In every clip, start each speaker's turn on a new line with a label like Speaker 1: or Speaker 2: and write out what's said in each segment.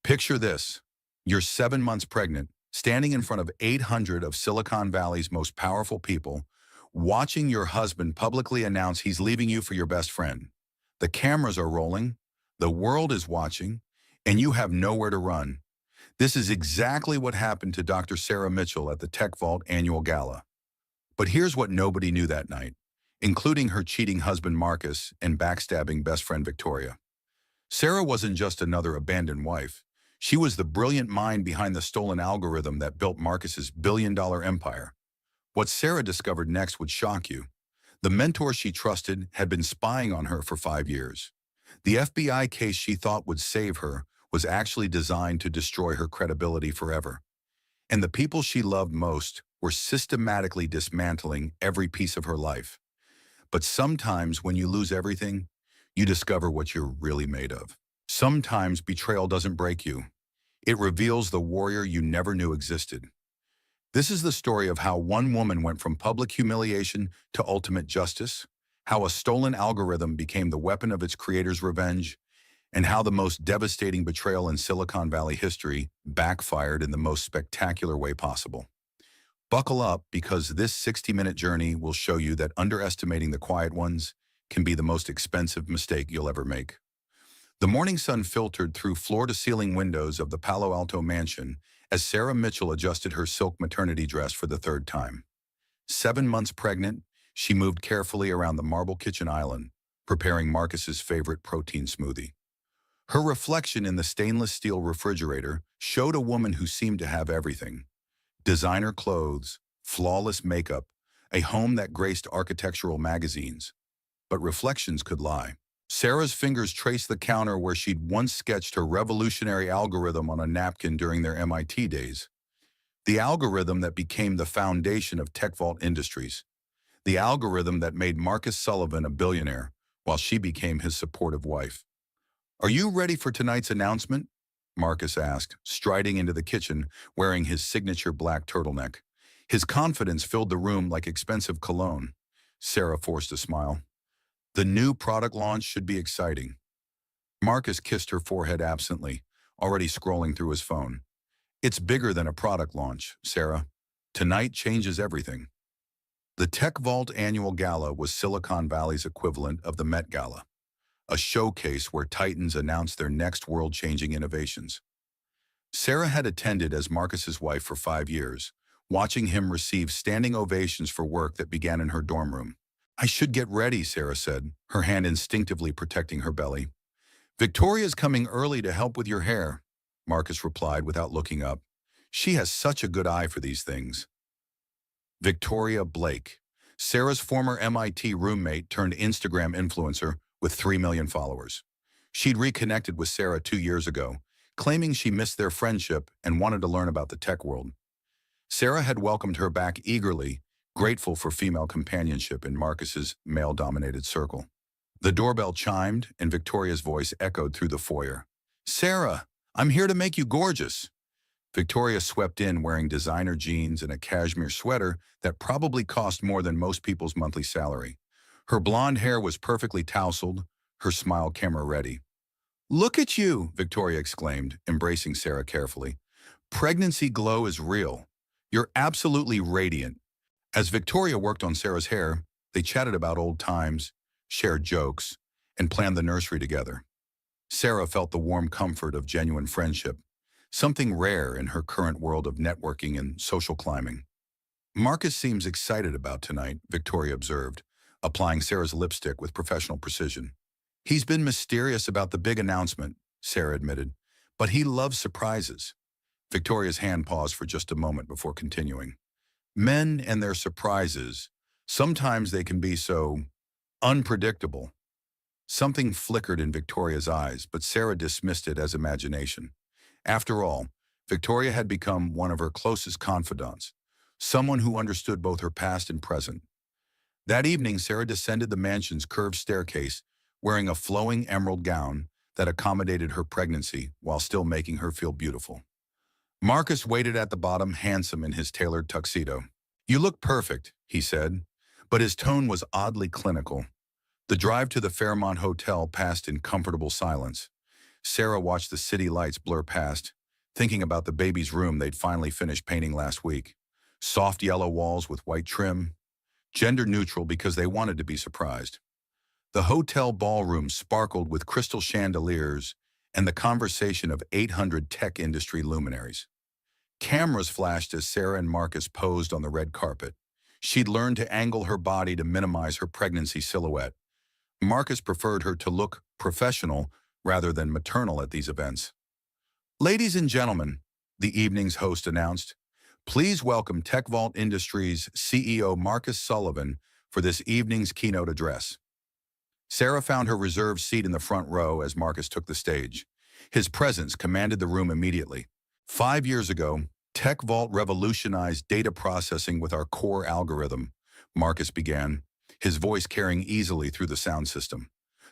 Speaker 1: Picture this. You're 7 months pregnant, standing in front of 800 of Silicon Valley's most powerful people, watching your husband publicly announce he's leaving you for your best friend. The cameras are rolling, the world is watching, and you have nowhere to run. This is exactly what happened to Dr. Sarah Mitchell at the Tech Vault annual gala. But here's what nobody knew that night, including her cheating husband Marcus and backstabbing best friend Victoria. Sarah wasn't just another abandoned wife. She was the brilliant mind behind the stolen algorithm that built Marcus's billion-dollar empire. What Sarah discovered next would shock you. The mentor she trusted had been spying on her for 5 years. The FBI case she thought would save her was actually designed to destroy her credibility forever. And the people she loved most were systematically dismantling every piece of her life. But sometimes when you lose everything, you discover what you're really made of. Sometimes betrayal doesn't break you. It reveals the warrior you never knew existed. This is the story of how one woman went from public humiliation to ultimate justice, how a stolen algorithm became the weapon of its creator's revenge, and how the most devastating betrayal in Silicon Valley history backfired in the most spectacular way possible. Buckle up, because this 60-minute journey will show you that underestimating the quiet ones can be the most expensive mistake you'll ever make. The morning sun filtered through floor-to-ceiling windows of the Palo Alto mansion as Sarah Mitchell adjusted her silk maternity dress for the third time. 7 months pregnant, she moved carefully around the marble kitchen island, preparing Marcus's favorite protein smoothie. Her reflection in the stainless steel refrigerator showed a woman who seemed to have everything: designer clothes, flawless makeup, a home that graced architectural magazines. But reflections could lie. Sarah's fingers traced the counter where she'd once sketched her revolutionary algorithm on a napkin during their MIT days. The algorithm that became the foundation of Tech Vault Industries. The algorithm that made Marcus Sullivan a billionaire while she became his supportive wife. "Are you ready for tonight's announcement?" Marcus asked, striding into the kitchen wearing his signature black turtleneck. His confidence filled the room like expensive cologne. Sarah forced a smile. "The new product launch should be exciting." Marcus kissed her forehead absently, already scrolling through his phone. "It's bigger than a product launch, Sarah. Tonight changes everything." The Tech Vault annual gala was Silicon Valley's equivalent of the Met Gala, a showcase where titans announced their next world-changing innovations. Sarah had attended as Marcus's wife for 5 years, watching him receive standing ovations for work that began in her dorm room. "I should get ready," Sarah said, her hand instinctively protecting her belly. "Victoria's coming early to help with your hair," Marcus replied without looking up. "She has such a good eye for these things." Victoria Blake, Sarah's former MIT roommate turned Instagram influencer with 3 million followers. She'd reconnected with Sarah 2 years ago, claiming she missed their friendship and wanted to learn about the tech world. Sarah had welcomed her back eagerly, grateful for female companionship in Marcus's male-dominated circle. The doorbell chimed, and Victoria's voice echoed through the foyer. "Sarah, I'm here to make you gorgeous." Victoria swept in wearing designer jeans and a cashmere sweater that probably cost more than most people's monthly salary. Her blonde hair was perfectly tousled, her smile camera-ready. "Look at you," Victoria exclaimed, embracing Sarah carefully. "Pregnancy glow is real. You're absolutely radiant." As Victoria worked on Sarah's hair, they chatted about old times, shared jokes, and planned the nursery together. Sarah felt the warm comfort of genuine friendship, something rare in her current world of networking and social climbing. "Marcus seems excited about tonight," Victoria observed, applying Sarah's lipstick with professional precision. "He's been mysterious about the big announcement," Sarah admitted, "but he loves surprises." Victoria's hand paused for just a moment before continuing. "Men and their surprises, sometimes they can be so unpredictable." Something flickered in Victoria's eyes, but Sarah dismissed it as imagination. After all, Victoria had become one of her closest confidants, someone who understood both her past and present. That evening, Sarah descended the mansion's curved staircase, wearing a flowing emerald gown that accommodated her pregnancy while still making her feel beautiful. Marcus waited at the bottom, handsome in his tailored tuxedo. "You look perfect," he said, but his tone was oddly clinical. The drive to the Fairmont Hotel passed in comfortable silence. Sarah watched the city lights blur past, thinking about the baby's room they'd finally finished painting last week. Soft yellow walls with white trim, gender neutral because they wanted to be surprised. The hotel ballroom sparkled with crystal chandeliers and the conversation of 800 tech industry luminaries. Cameras flashed as Sarah and Marcus posed on the red carpet. She'd learned to angle her body to minimize her pregnancy silhouette. Marcus preferred her to look professional rather than maternal at these events. Ladies and gentlemen, the evening's host announced, please welcome Tech Vault Industries CEO Marcus Sullivan for this evening's keynote address. Sarah found her reserved seat in the front row as Marcus took the stage. His presence commanded the room immediately. 5 years ago, Tech Vault revolutionized data processing with our core algorithm, Marcus began, his voice carrying easily through the sound system.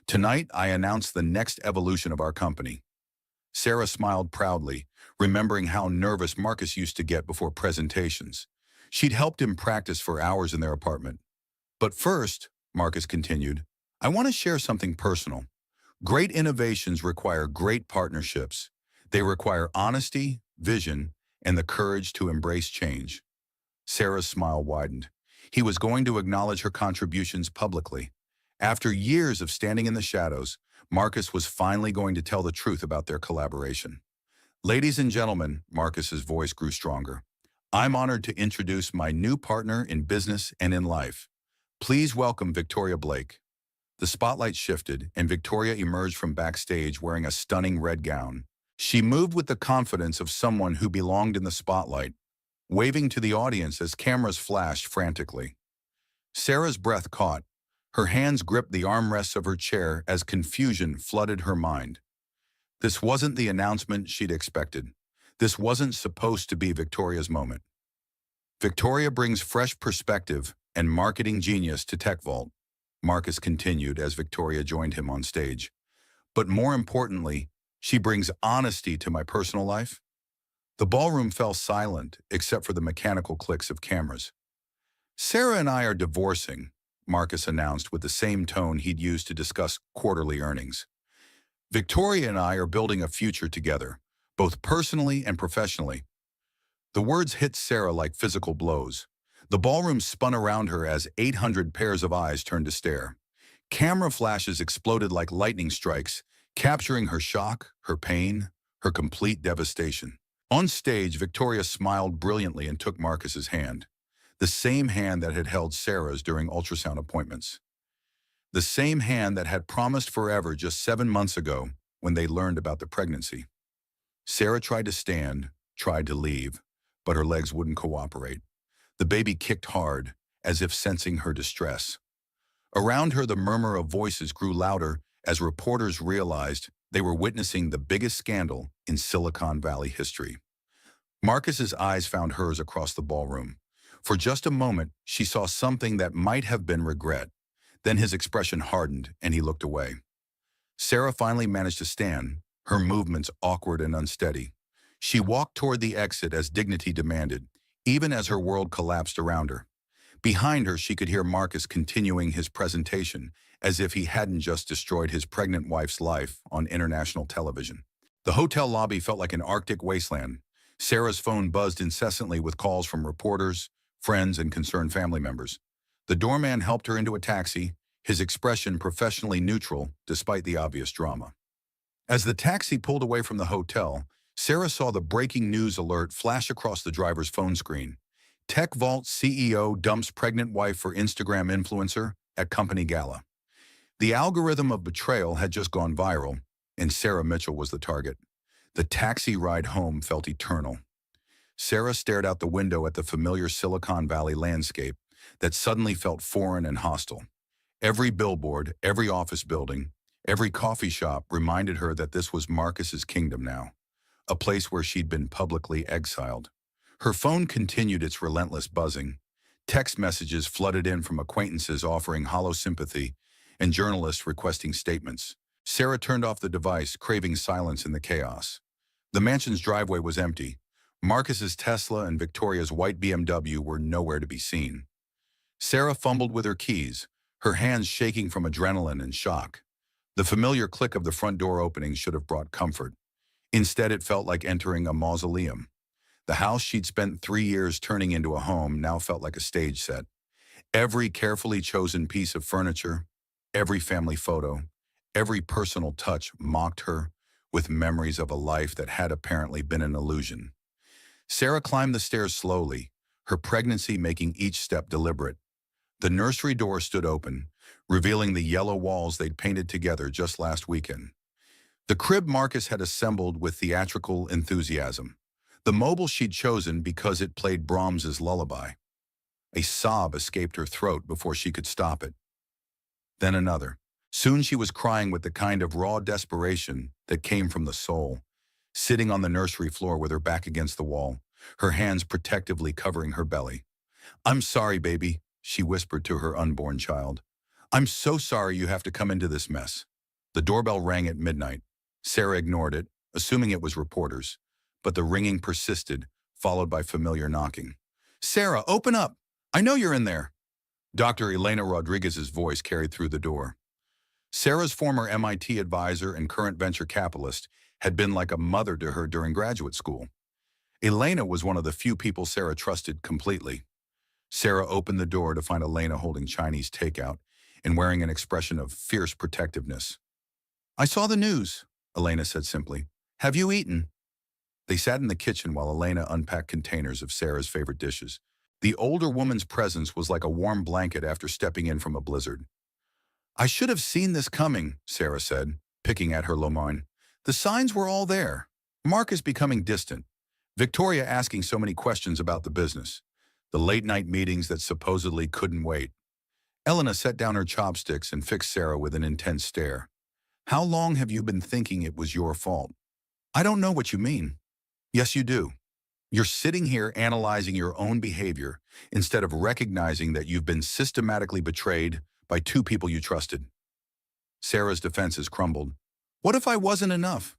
Speaker 1: Tonight, I announce the next evolution of our company. Sarah smiled proudly, remembering how nervous Marcus used to get before presentations. She'd helped him practice for hours in their apartment. But first, Marcus continued, I want to share something personal. Great innovations require great partnerships. They require honesty, vision, and the courage to embrace change. Sarah's smile widened. He was going to acknowledge her contributions publicly. After years of standing in the shadows, Marcus was finally going to tell the truth about their collaboration. Ladies and gentlemen, Marcus's voice grew stronger. I'm honored to introduce my new partner in business and in life. Please welcome Victoria Blake. The spotlight shifted, and Victoria emerged from backstage wearing a stunning red gown. She moved with the confidence of someone who belonged in the spotlight, waving to the audience as cameras flashed frantically. Sarah's breath caught. Her hands gripped the armrests of her chair as confusion flooded her mind. This wasn't the announcement she'd expected. This wasn't supposed to be Victoria's moment. Victoria brings fresh perspective and marketing genius to Tech Vault, Marcus continued as Victoria joined him on stage. But more importantly, she brings honesty to my personal life. The ballroom fell silent except for the mechanical clicks of cameras. Sarah and I are divorcing, Marcus announced with the same tone he'd used to discuss quarterly earnings. Victoria and I are building a future together, both personally and professionally. The words hit Sarah like physical blows. The ballroom spun around her as 800 pairs of eyes turned to stare. Camera flashes exploded like lightning strikes, capturing her shock, her pain, her complete devastation. On stage, Victoria smiled brilliantly and took Marcus's hand, the same hand that had held Sarah's during ultrasound appointments. The same hand that had promised forever just 7 months ago when they learned about the pregnancy. Sarah tried to stand, tried to leave, but her legs wouldn't cooperate. The baby kicked hard, as if sensing her distress. Around her, the murmur of voices grew louder as reporters realized they were witnessing the biggest scandal in Silicon Valley history. Marcus's eyes found hers across the ballroom. For just a moment, she saw something that might have been regret. Then his expression hardened, and he looked away. Sarah finally managed to stand, her movements awkward and unsteady. She walked toward the exit as dignity demanded, even as her world collapsed around her. Behind her, she could hear Marcus continuing his presentation, as if he hadn't just destroyed his pregnant wife's life on international television. The hotel lobby felt like an Arctic wasteland. Sarah's phone buzzed incessantly with calls from reporters, friends, and concerned family members. The doorman helped her into a taxi, his expression professionally neutral despite the obvious drama. As the taxi pulled away from the hotel, Sarah saw the breaking news alert flash across the driver's phone screen. Tech Vault CEO dumps pregnant wife for Instagram influencer at company gala. The algorithm of betrayal had just gone viral, and Sarah Mitchell was the target. The taxi ride home felt eternal. Sarah stared out the window at the familiar Silicon Valley landscape that suddenly felt foreign and hostile. Every billboard, every office building, every coffee shop reminded her that this was Marcus's kingdom now, a place where she'd been publicly exiled. Her phone continued its relentless buzzing. Text messages flooded in from acquaintances offering hollow sympathy and journalists requesting statements. Sarah turned off the device, craving silence in the chaos. The mansion's driveway was empty. Marcus's Tesla and Victoria's white BMW were nowhere to be seen. Sarah fumbled with her keys, her hands shaking from adrenaline and shock. The familiar click of the front door opening should have brought comfort. Instead, it felt like entering a mausoleum. The house she'd spent 3 years turning into a home now felt like a stage set. Every carefully chosen piece of furniture, every family photo, every personal touch mocked her with memories of a life that had apparently been an illusion. Sarah climbed the stairs slowly, her pregnancy making each step deliberate. The nursery door stood open, revealing the yellow walls they'd painted together just last weekend. The crib Marcus had assembled with theatrical enthusiasm. The mobile she'd chosen because it played Brahms's lullaby. A sob escaped her throat before she could stop it. Then another. Soon she was crying with the kind of raw desperation that came from the soul, sitting on the nursery floor with her back against the wall, her hands protectively covering her belly. "I'm sorry, baby," she whispered to her unborn child. "I'm so sorry you have to come into this mess." The doorbell rang at midnight. Sarah ignored it, assuming it was reporters, but the ringing persisted, followed by familiar knocking. "Sarah, open up! I know you're in there." Dr. Elena Rodriguez's voice carried through the door. Sarah's former MIT advisor and current venture capitalist had been like a mother to her during graduate school. Elena was one of the few people Sarah trusted completely. Sarah opened the door to find Elena holding Chinese takeout and wearing an expression of fierce protectiveness. "I saw the news," Elena said simply. "Have you eaten?" They sat in the kitchen while Elena unpacked containers of Sarah's favorite dishes. The older woman's presence was like a warm blanket after stepping in from a blizzard. "I should have seen this coming," Sarah said, picking at her lomine. "The signs were all there. Marcus becoming distant. Victoria asking so many questions about the business. The late-night meetings that supposedly couldn't wait." Elena set down her chopsticks and fixed Sarah with an intense stare. "How long have you been thinking it was your fault?" "I don't know what you mean." "Yes, you do. You're sitting here analyzing your own behavior instead of recognizing that you've been systematically betrayed by two people you trusted." Sarah's defenses crumbled. "What if I wasn't enough?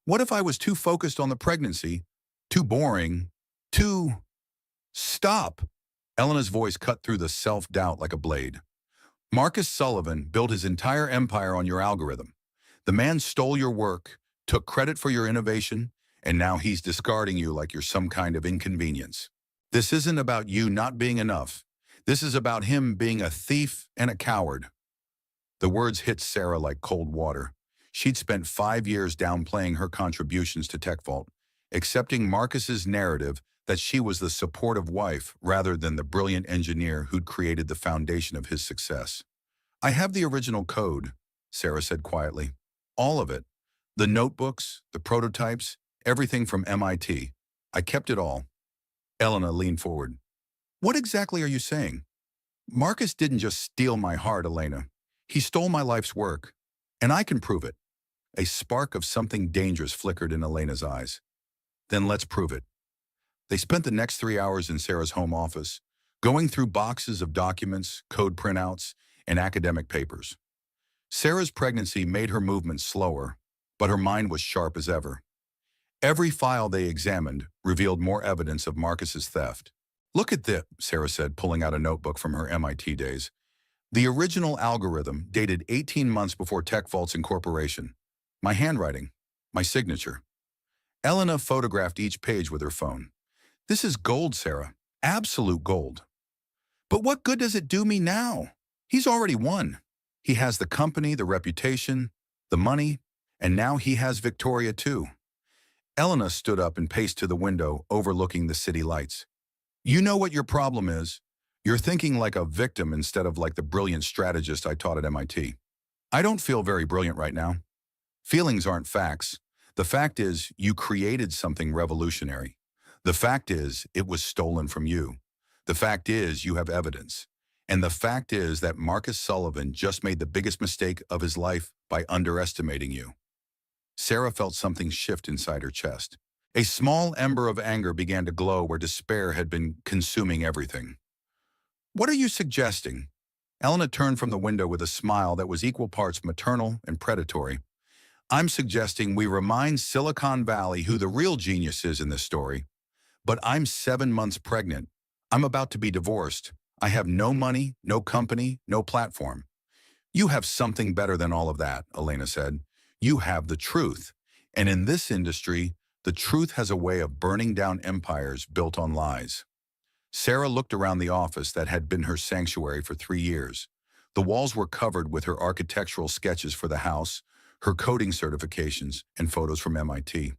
Speaker 1: What if I was too focused on the pregnancy, too boring, too—" "Stop!" Elena's voice cut through the self-doubt like a blade. "Marcus Sullivan built his entire empire on your algorithm. The man stole your work, took credit for your innovation, and now he's discarding you like you're some kind of inconvenience. This isn't about you not being enough. This is about him being a thief and a coward." The words hit Sarah like cold water. She'd spent 5 years downplaying her contributions to TechVault, accepting Marcus's narrative that she was the supportive wife rather than the brilliant engineer who'd created the foundation of his success. "I have the original code," Sarah said quietly. "All of it. The notebooks, the prototypes, everything from MIT. I kept it all." Elena leaned forward. "What exactly are you saying?" "Marcus didn't just steal my heart, Elena. He stole my life's work. And I can prove it." A spark of something dangerous flickered in Elena's eyes. "Then let's prove it." They spent the next 3 hours in Sarah's home office, going through boxes of documents, code printouts, and academic papers. Sarah's pregnancy made her movements slower, but her mind was sharp as ever. Every file they examined revealed more evidence of Marcus's theft. "Look at this," Sarah said, pulling out a notebook from her MIT days. "The original algorithm dated 18 months before TechVault's incorporation. My handwriting, my signature." Elena photographed each page with her phone. "This is gold, Sarah. Absolute gold." "But what good does it do me now? He's already won. He has the company, the reputation, the money, and now he has Victoria too." Elena stood up and paced to the window overlooking the city lights. "You know what your problem is? You're thinking like a victim instead of like the brilliant strategist I taught at MIT. I don't feel very brilliant right now. Feelings aren't facts. The fact is, you created something revolutionary. The fact is, it was stolen from you. The fact is, you have evidence. And the fact is that Marcus Sullivan just made the biggest mistake of his life by underestimating you." Sarah felt something shift inside her chest. A small ember of anger began to glow where despair had been consuming everything. "What are you suggesting?" Elena turned from the window with a smile that was equal parts maternal and predatory. "I'm suggesting we remind Silicon Valley who the real genius is in this story. But I'm 7 months pregnant. I'm about to be divorced. I have no money, no company, no platform. You have something better than all of that, Elena said. You have the truth. And in this industry, the truth has a way of burning down empires built on lies. Sarah looked around the office that had been her sanctuary for 3 years. The walls were covered with her architectural sketches for the house, her coding certifications, and photos from MIT.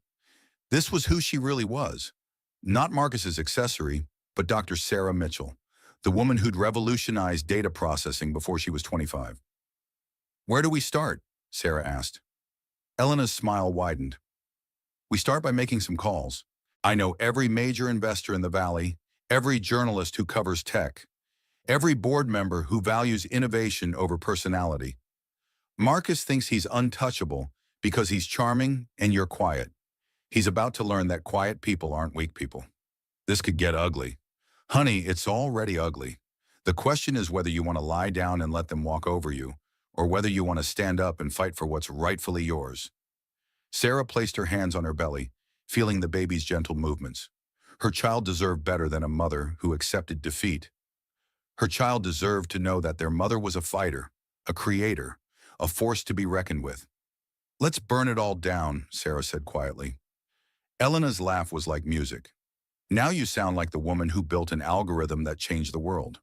Speaker 1: This was who she really was. Not Marcus's accessory, but Dr. Sarah Mitchell, the woman who'd revolutionized data processing before she was 25. Where do we start? Sarah asked. Elena's smile widened. We start by making some calls. I know every major investor in the Valley, every journalist who covers tech, every board member who values innovation over personality. Marcus thinks he's untouchable because he's charming and you're quiet. He's about to learn that quiet people aren't weak people. This could get ugly. Honey, it's already ugly. The question is whether you want to lie down and let them walk over you, or whether you want to stand up and fight for what's rightfully yours. Sarah placed her hands on her belly, feeling the baby's gentle movements. Her child deserved better than a mother who accepted defeat. Her child deserved to know that their mother was a fighter, a creator, a force to be reckoned with. Let's burn it all down, Sarah said quietly. Elena's laugh was like music. Now you sound like the woman who built an algorithm that changed the world.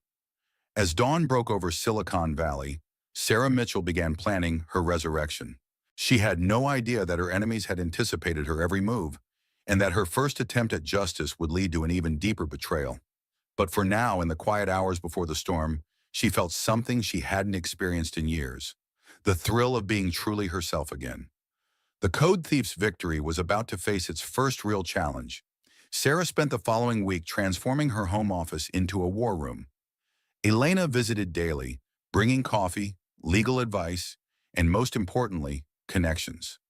Speaker 1: As dawn broke over Silicon Valley, Sarah Mitchell began planning her resurrection. She had no idea that her enemies had anticipated her every move, and that her first attempt at justice would lead to an even deeper betrayal. But for now, in the quiet hours before the storm, she felt something she hadn't experienced in years, the thrill of being truly herself again. The Code Thief's victory was about to face its first real challenge. Sarah spent the following week transforming her home office into a war room. Elena visited daily, bringing coffee, legal advice, and most importantly, connections.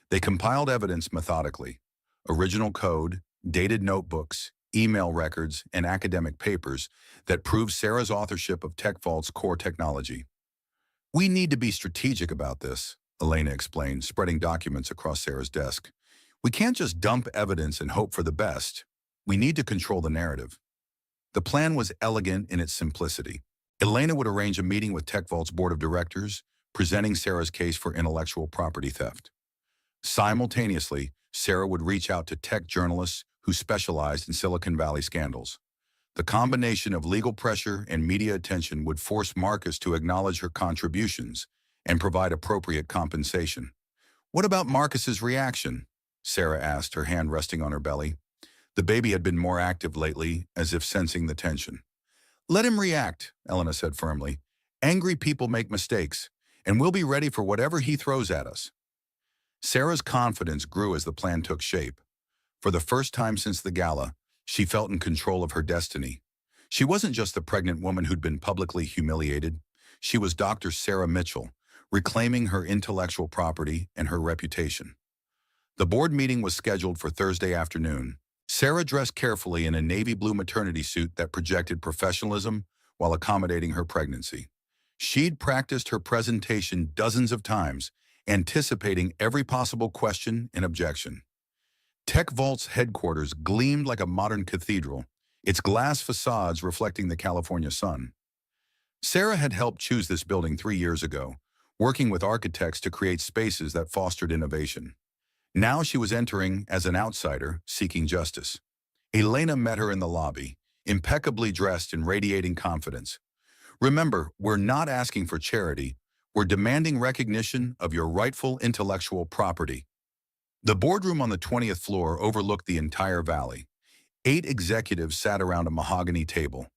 Speaker 1: They compiled evidence methodically: original code, dated notebooks, email records, and academic papers that proved Sarah's authorship of TechVault's core technology. We need to be strategic about this, Elena explained, spreading documents across Sarah's desk. We can't just dump evidence and hope for the best. We need to control the narrative. The plan was elegant in its simplicity. Elena would arrange a meeting with TechVault's board of directors, presenting Sarah's case for intellectual property theft. Simultaneously, Sarah would reach out to tech journalists who specialized in Silicon Valley scandals. The combination of legal pressure and media attention would force Marcus to acknowledge her contributions and provide appropriate compensation. What about Marcus's reaction? Sarah asked, her hand resting on her belly. The baby had been more active lately, as if sensing the tension. Let him react, Elena said firmly. Angry people make mistakes, and we'll be ready for whatever he throws at us. Sarah's confidence grew as the plan took shape. For the first time since the gala, she felt in control of her destiny. She wasn't just the pregnant woman who'd been publicly humiliated. She was Dr. Sarah Mitchell, reclaiming her intellectual property and her reputation. The board meeting was scheduled for Thursday afternoon. Sarah dressed carefully in a navy blue maternity suit that projected professionalism while accommodating her pregnancy. She'd practiced her presentation dozens of times, anticipating every possible question and objection. TechVault's headquarters gleamed like a modern cathedral, its glass facades reflecting the California sun. Sarah had helped choose this building 3 years ago, working with architects to create spaces that fostered innovation. Now she was entering as an outsider, seeking justice. Elena met her in the lobby, impeccably dressed and radiating confidence. Remember, we're not asking for charity. We're demanding recognition of your rightful intellectual property. The boardroom on the 20th floor overlooked the entire valley. 8 executives sat around a mahogany table,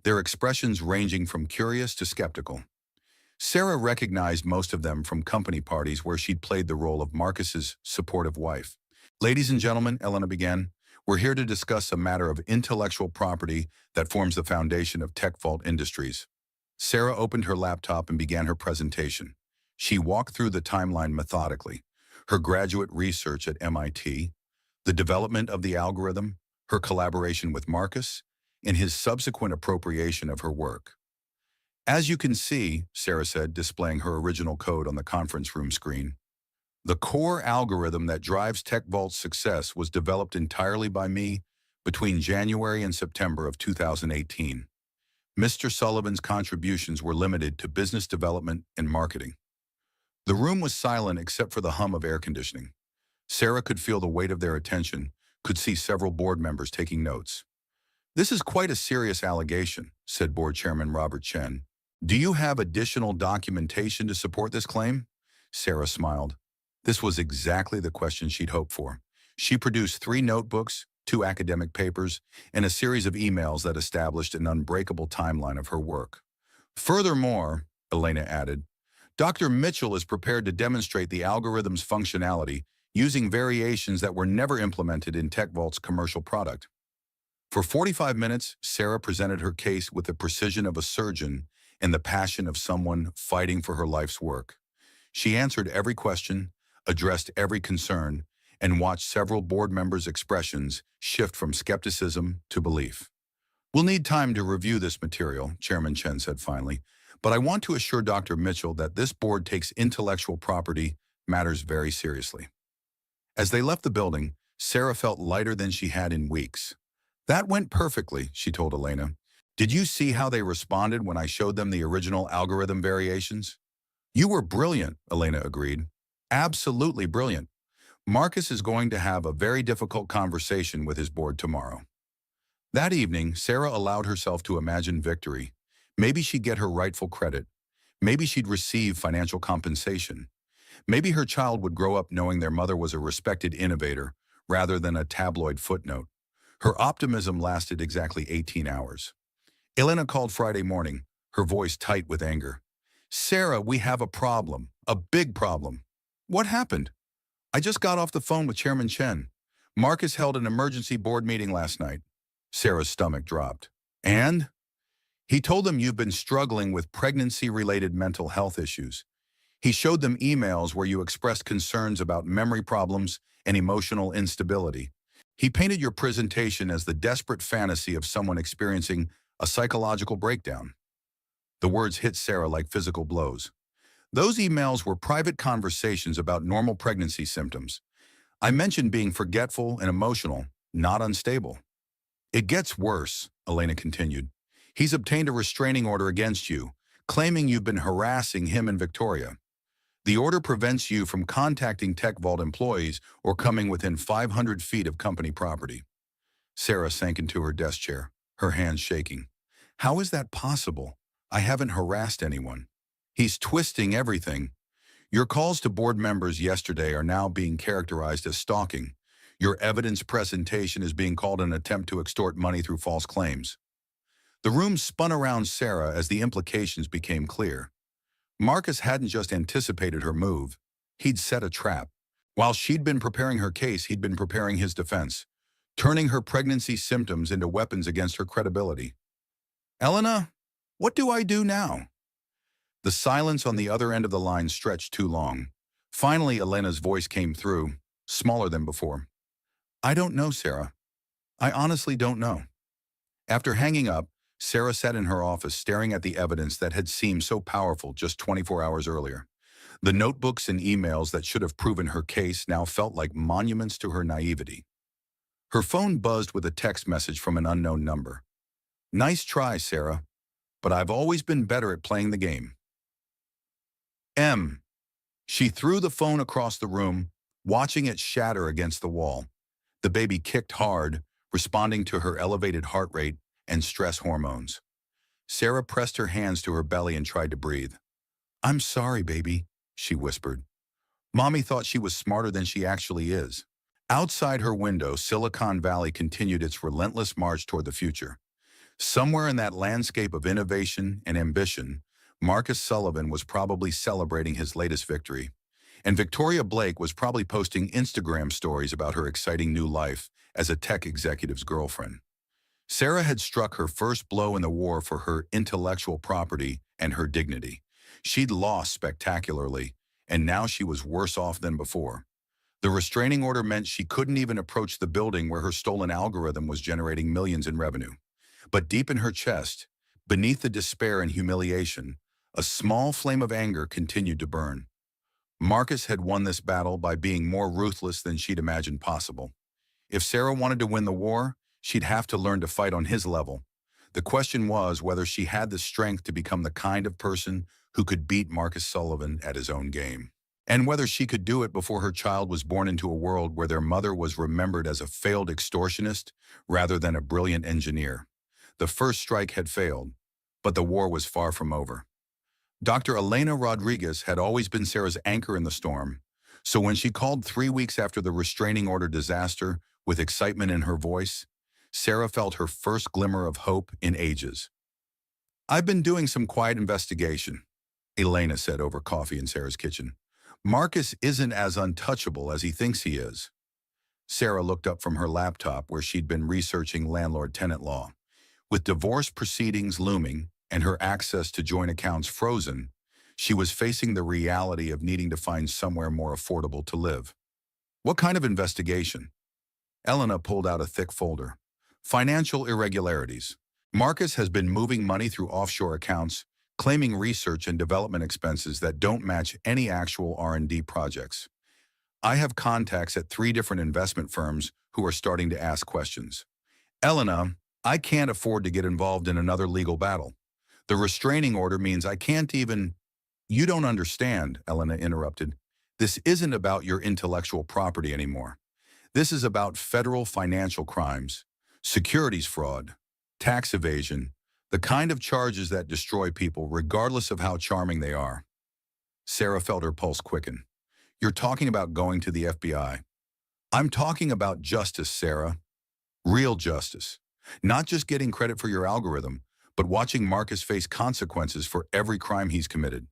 Speaker 1: their expressions ranging from curious to skeptical. Sarah recognized most of them from company parties where she'd played the role of Marcus's supportive wife. Ladies and gentlemen, Elena began, we're here to discuss a matter of intellectual property that forms the foundation of TechVault Industries. Sarah opened her laptop and began her presentation. She walked through the timeline methodically: her graduate research at MIT, the development of the algorithm, her collaboration with Marcus, and his subsequent appropriation of her work. As you can see, Sarah said, displaying her original code on the conference room screen, the core algorithm that drives TechVault's success was developed entirely by me between January and September of 2018. Mr. Sullivan's contributions were limited to business development and marketing. The room was silent except for the hum of air conditioning. Sarah could feel the weight of their attention, could see several board members taking notes. "This is quite a serious allegation," said Board Chairman Robert Chen. "Do you have additional documentation to support this claim?" Sarah smiled. This was exactly the question she'd hoped for. She produced 3 notebooks, 2 academic papers, and a series of emails that established an unbreakable timeline of her work. "Furthermore," Elena added, "Dr. Mitchell is prepared to demonstrate the algorithm's functionality using variations that were never implemented in TechVault's commercial product." For 45 minutes, Sarah presented her case with the precision of a surgeon and the passion of someone fighting for her life's work. She answered every question, addressed every concern, and watched several board members' expressions shift from skepticism to belief. "We'll need time to review this material," Chairman Chen said finally, "but I want to assure Dr. Mitchell that this board takes intellectual property matters very seriously." As they left the building, Sarah felt lighter than she had in weeks. "That went perfectly," she told Elena. "Did you see how they responded when I showed them the original algorithm variations?" "You were brilliant," Elena agreed. "Absolutely brilliant. Marcus is going to have a very difficult conversation with his board tomorrow." That evening, Sarah allowed herself to imagine victory. Maybe she'd get her rightful credit. Maybe she'd receive financial compensation. Maybe her child would grow up knowing their mother was a respected innovator rather than a tabloid footnote. Her optimism lasted exactly 18 hours. Elena called Friday morning, her voice tight with anger. "Sarah, we have a problem, a big problem." "What happened?" "I just got off the phone with Chairman Chen. Marcus held an emergency board meeting last night." Sarah's stomach dropped. "And?" "He told them you've been struggling with pregnancy-related mental health issues. He showed them emails where you expressed concerns about memory problems and emotional instability. He painted your presentation as the desperate fantasy of someone experiencing a psychological breakdown." The words hit Sarah like physical blows. "Those emails were private conversations about normal pregnancy symptoms. I mentioned being forgetful and emotional, not unstable." "It gets worse," Elena continued. "He's obtained a restraining order against you, claiming you've been harassing him and Victoria. The order prevents you from contacting TechVault employees or coming within 500 feet of company property." Sarah sank into her desk chair, her hands shaking. "How is that possible? I haven't harassed anyone." "He's twisting everything. Your calls to board members yesterday are now being characterized as stalking. Your evidence presentation is being called an attempt to extort money through false claims." The room spun around Sarah as the implications became clear. Marcus hadn't just anticipated her move. He'd set a trap. While she'd been preparing her case, he'd been preparing his defense, turning her pregnancy symptoms into weapons against her credibility. "Elena, what do I do now?" The silence on the other end of the line stretched too long. Finally, Elena's voice came through, smaller than before. "I don't know, Sarah. I honestly don't know." After hanging up, Sarah sat in her office staring at the evidence that had seemed so powerful just 24 hours earlier. The notebooks and emails that should have proven her case now felt like monuments to her naivety. Her phone buzzed with a text message from an unknown number. "Nice try, Sarah, but I've always been better at playing the game." M. She threw the phone across the room, watching it shatter against the wall. The baby kicked hard, responding to her elevated heart rate and stress hormones. Sarah pressed her hands to her belly and tried to breathe. "I'm sorry, baby," she whispered. Mommy thought she was smarter than she actually is. Outside her window, Silicon Valley continued its relentless march toward the future. Somewhere in that landscape of innovation and ambition, Marcus Sullivan was probably celebrating his latest victory. And Victoria Blake was probably posting Instagram stories about her exciting new life as a tech executive's girlfriend. Sarah had struck her first blow in the war for her intellectual property and her dignity. She'd lost spectacularly, and now she was worse off than before. The restraining order meant she couldn't even approach the building where her stolen algorithm was generating millions in revenue. But deep in her chest, beneath the despair and humiliation, a small flame of anger continued to burn. Marcus had won this battle by being more ruthless than she'd imagined possible. If Sarah wanted to win the war, she'd have to learn to fight on his level. The question was whether she had the strength to become the kind of person who could beat Marcus Sullivan at his own game, and whether she could do it before her child was born into a world where their mother was remembered as a failed extortionist rather than a brilliant engineer. The first strike had failed, but the war was far from over. Dr. Elena Rodriguez had always been Sarah's anchor in the storm, so when she called 3 weeks after the restraining order disaster with excitement in her voice, Sarah felt her first glimmer of hope in ages. "I've been doing some quiet investigation," Elena said over coffee in Sarah's kitchen. "Marcus isn't as untouchable as he thinks he is." Sarah looked up from her laptop where she'd been researching landlord-tenant law. With divorce proceedings looming and her access to joint accounts frozen, she was facing the reality of needing to find somewhere more affordable to live. "What kind of investigation?" Elena pulled out a thick folder. "Financial irregularities. Marcus has been moving money through offshore accounts, claiming research and development expenses that don't match any actual R&D projects. I have contacts at 3 different investment firms who are starting to ask questions. Elena, I can't afford to get involved in another legal battle. The restraining order means I can't even—" "You don't understand," Elena interrupted. "This isn't about your intellectual property anymore. This is about federal financial crimes, securities fraud, tax evasion, the kind of charges that destroy people regardless of how charming they are." Sarah felt her pulse quicken. "You're talking about going to the FBI. I'm talking about justice, Sarah. Real justice. Not just getting credit for your algorithm, but watching Marcus face consequences for every crime he's committed."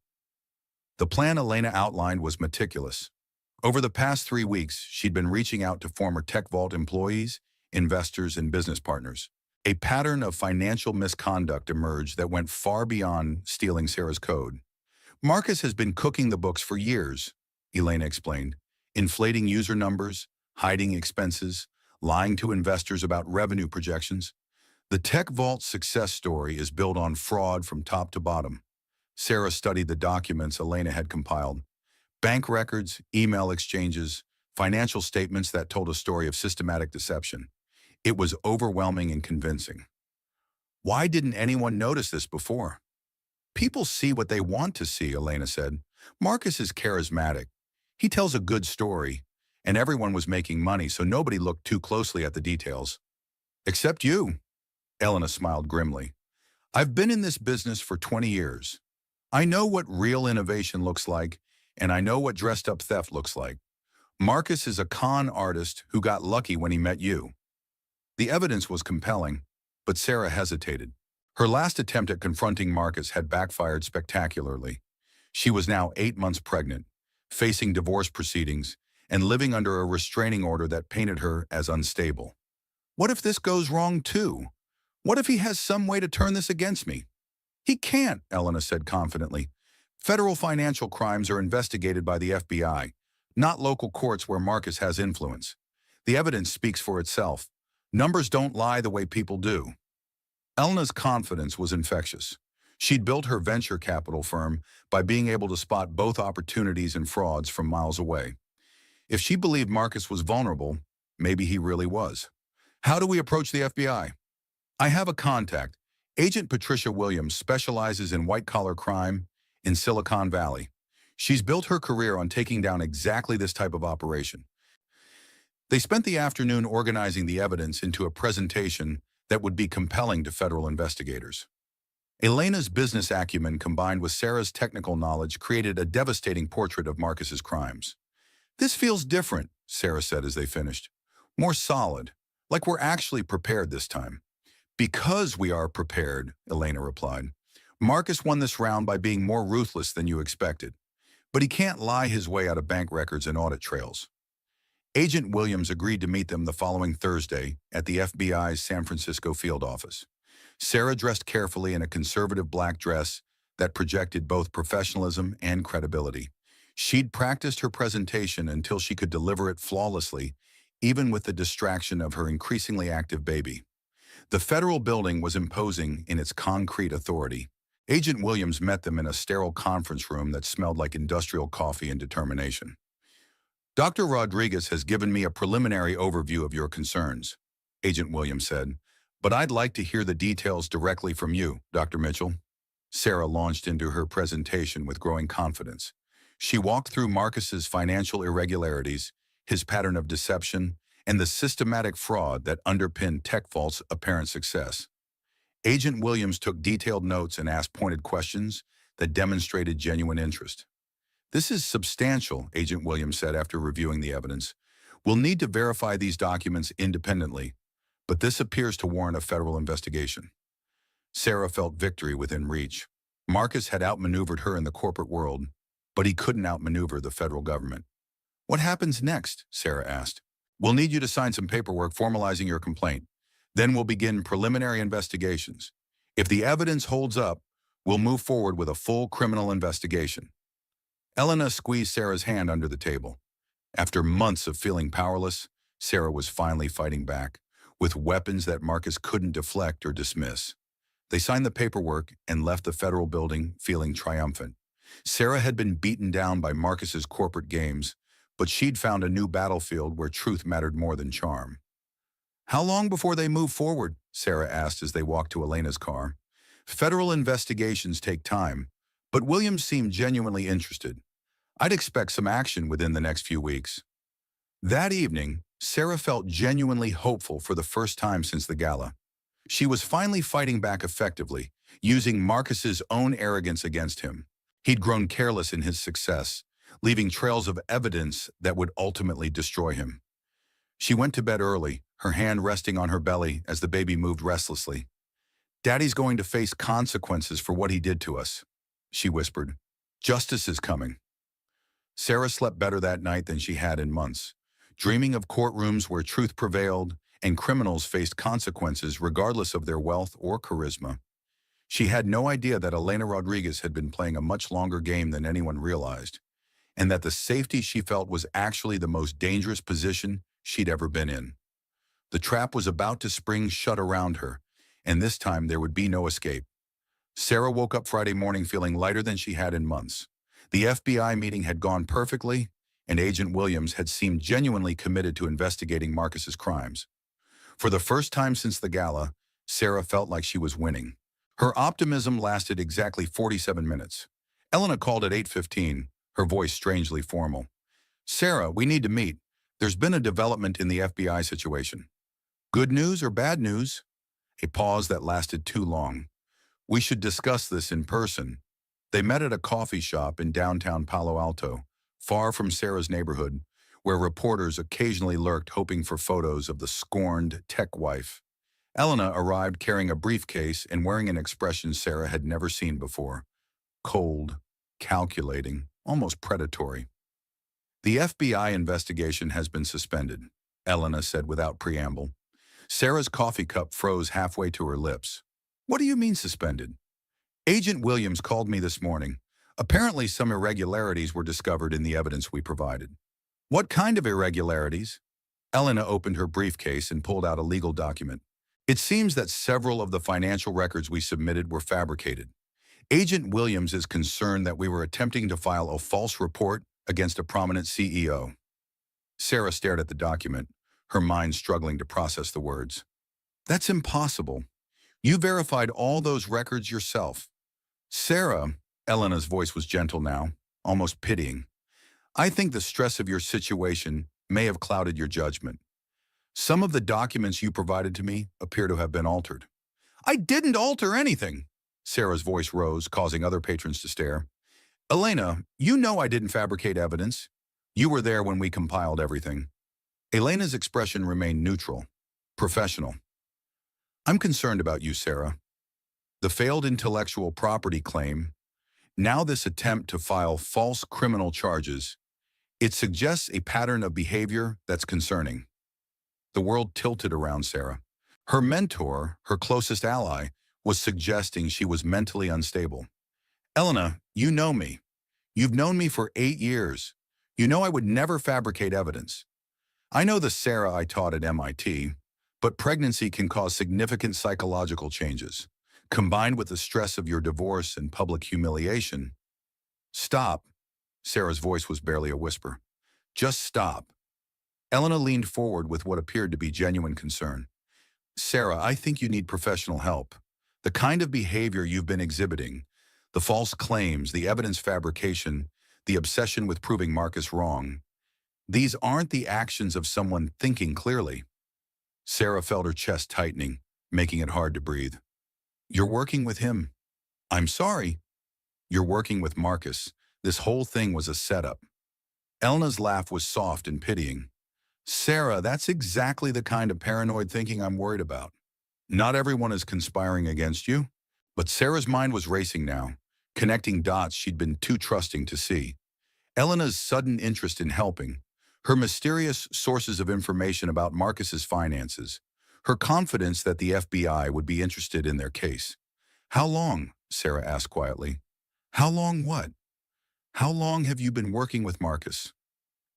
Speaker 1: The plan Elena outlined was meticulous. Over the past 3 weeks, she'd been reaching out to former Tech Vault employees, investors, and business partners. A pattern of financial misconduct emerged that went far beyond stealing Sarah's code. "Marcus has been cooking the books for years," Elena explained, "inflating user numbers, hiding expenses, lying to investors about revenue projections. The Tech Vault success story is built on fraud from top to bottom." Sarah studied the documents Elena had compiled. Bank records, email exchanges, financial statements that told a story of systematic deception. It was overwhelming and convincing. "Why didn't anyone notice this before?" "People see what they want to see," Elena said. "Marcus is charismatic. He tells a good story, and everyone was making money, so nobody looked too closely at the details." "Except you," Elena smiled grimly. "I've been in this business for 20 years. I know what real innovation looks like, and I know what dressed-up theft looks like. Marcus is a con artist who got lucky when he met you." The evidence was compelling, but Sarah hesitated. Her last attempt at confronting Marcus had backfired spectacularly. She was now 8 months pregnant, facing divorce proceedings, and living under a restraining order that painted her as unstable. "What if this goes wrong too? What if he has some way to turn this against me?" "He can't," Elena said confidently. "Federal financial crimes are investigated by the FBI, not local courts where Marcus has influence. The evidence speaks for itself. Numbers don't lie the way people do." Elena's confidence was infectious. She'd built her venture capital firm by being able to spot both opportunities and frauds from miles away. If she believed Marcus was vulnerable, maybe he really was. "How do we approach the FBI?" "I have a contact. Agent Patricia Williams specializes in white-collar crime in Silicon Valley. She's built her career on taking down exactly this type of operation." They spent the afternoon organizing the evidence into a presentation that would be compelling to federal investigators. Elena's business acumen combined with Sarah's technical knowledge created a devastating portrait of Marcus's crimes. "This feels different," Sarah said as they finished. "More solid, like we're actually prepared this time." "Because we are prepared," Elena replied. "Marcus won this round by being more ruthless than you expected. But he can't lie his way out of bank records and audit trails." Agent Williams agreed to meet them the following Thursday at the FBI's San Francisco field office. Sarah dressed carefully in a conservative black dress that projected both professionalism and credibility. She'd practiced her presentation until she could deliver it flawlessly, even with the distraction of her increasingly active baby. The federal building was imposing in its concrete authority. Agent Williams met them in a sterile conference room that smelled like industrial coffee and determination. "Dr. Rodriguez has given me a preliminary overview of your concerns," Agent Williams said, But I'd like to hear the details directly from you, Dr. Mitchell. Sarah launched into her presentation with growing confidence. She walked through Marcus's financial irregularities, his pattern of deception, and the systematic fraud that underpinned TechVault's apparent success. Agent Williams took detailed notes and asked pointed questions that demonstrated genuine interest. "This is substantial," Agent Williams said after reviewing the evidence. "We'll need to verify these documents independently, but this appears to warrant a federal investigation." Sarah felt victory within reach. Marcus had outmaneuvered her in the corporate world, but he couldn't outmaneuver the federal government. "What happens next?" Sarah asked. "We'll need you to sign some paperwork formalizing your complaint. Then we'll begin preliminary investigations. If the evidence holds up, we'll move forward with a full criminal investigation." Elena squeezed Sarah's hand under the table. After months of feeling powerless, Sarah was finally fighting back, with weapons that Marcus couldn't deflect or dismiss. They signed the paperwork and left the federal building feeling triumphant. Sarah had been beaten down by Marcus's corporate games, but she'd found a new battlefield where truth mattered more than charm. "How long before they move forward?" Sarah asked as they walked to Elena's car. "Federal investigations take time, but Williams seemed genuinely interested. I'd expect some action within the next few weeks." That evening, Sarah felt genuinely hopeful for the first time since the gala. She was finally fighting back effectively, using Marcus's own arrogance against him. He'd grown careless in his success, leaving trails of evidence that would ultimately destroy him. She went to bed early, her hand resting on her belly as the baby moved restlessly. "Daddy's going to face consequences for what he did to us," she whispered. "Justice is coming." Sarah slept better that night than she had in months, dreaming of courtrooms where truth prevailed and criminals faced consequences regardless of their wealth or charisma. She had no idea that Elena Rodriguez had been playing a much longer game than anyone realized, and that the safety she felt was actually the most dangerous position she'd ever been in. The trap was about to spring shut around her, and this time there would be no escape. Sarah woke up Friday morning feeling lighter than she had in months. The FBI meeting had gone perfectly, and Agent Williams had seemed genuinely committed to investigating Marcus's crimes. For the first time since the gala, Sarah felt like she was winning. Her optimism lasted exactly 47 minutes. Elena called at 8:15, her voice strangely formal. "Sarah, we need to meet. There's been a development in the FBI situation." "Good news or bad news?" A pause that lasted too long. "We should discuss this in person." They met at a coffee shop in downtown Palo Alto, far from Sarah's neighborhood, where reporters occasionally lurked hoping for photos of the scorned tech wife. Elena arrived carrying a briefcase and wearing an expression Sarah had never seen before. Cold, calculating, almost predatory. "The FBI investigation has been suspended," Elena said without preamble. Sarah's coffee cup froze halfway to her lips. "What do you mean suspended?" "Agent Williams called me this morning. Apparently some irregularities were discovered in the evidence we provided." "What kind of irregularities?" Elena opened her briefcase and pulled out a legal document. "It seems that several of the financial records we submitted were fabricated. Agent Williams is concerned that we were attempting to file a false report against a prominent CEO." Sarah stared at the document, her mind struggling to process the words. "That's impossible. You verified all those records yourself." "Sarah," Elena's voice was gentle now, almost pitying, "I think the stress of your situation may have clouded your judgment. Some of the documents you provided to me appear to have been altered." "I didn't alter anything." Sarah's voice rose, causing other patrons to stare. "Elena, you know I didn't fabricate evidence. You were there when we compiled everything." Elena's expression remained neutral, professional. "I'm concerned about you, Sarah. The failed intellectual property claim, now this attempt to file false criminal charges, it suggests a pattern of behavior that's concerning." The world tilted around Sarah. Her mentor, her closest ally, was suggesting she was mentally unstable. "Elena, you know me. You've known me for 8 years. You know I would never fabricate evidence. I know the Sarah I taught at MIT, but pregnancy can cause significant psychological changes. Combined with the stress of your divorce and public humiliation." "Stop." Sarah's voice was barely a whisper. "Just stop." Elena leaned forward with what appeared to be genuine concern. Sarah, I think you need professional help. The kind of behavior you've been exhibiting, the false claims, the evidence fabrication, the obsession with proving Marcus wrong, these aren't the actions of someone thinking clearly. Sarah felt her chest tightening, making it hard to breathe. You're working with him. I'm sorry. You're working with Marcus. This whole thing was a setup. Elena's laugh was soft and pitying. Sarah, that's exactly the kind of paranoid thinking I'm worried about. Not everyone is conspiring against you, but Sarah's mind was racing now, connecting dots she'd been too trusting to see. Elena's sudden interest in helping, her mysterious sources of information about Marcus's finances, her confidence that the FBI would be interested in their case. How long? Sarah asked quietly. How long what? How long have you been working with Marcus?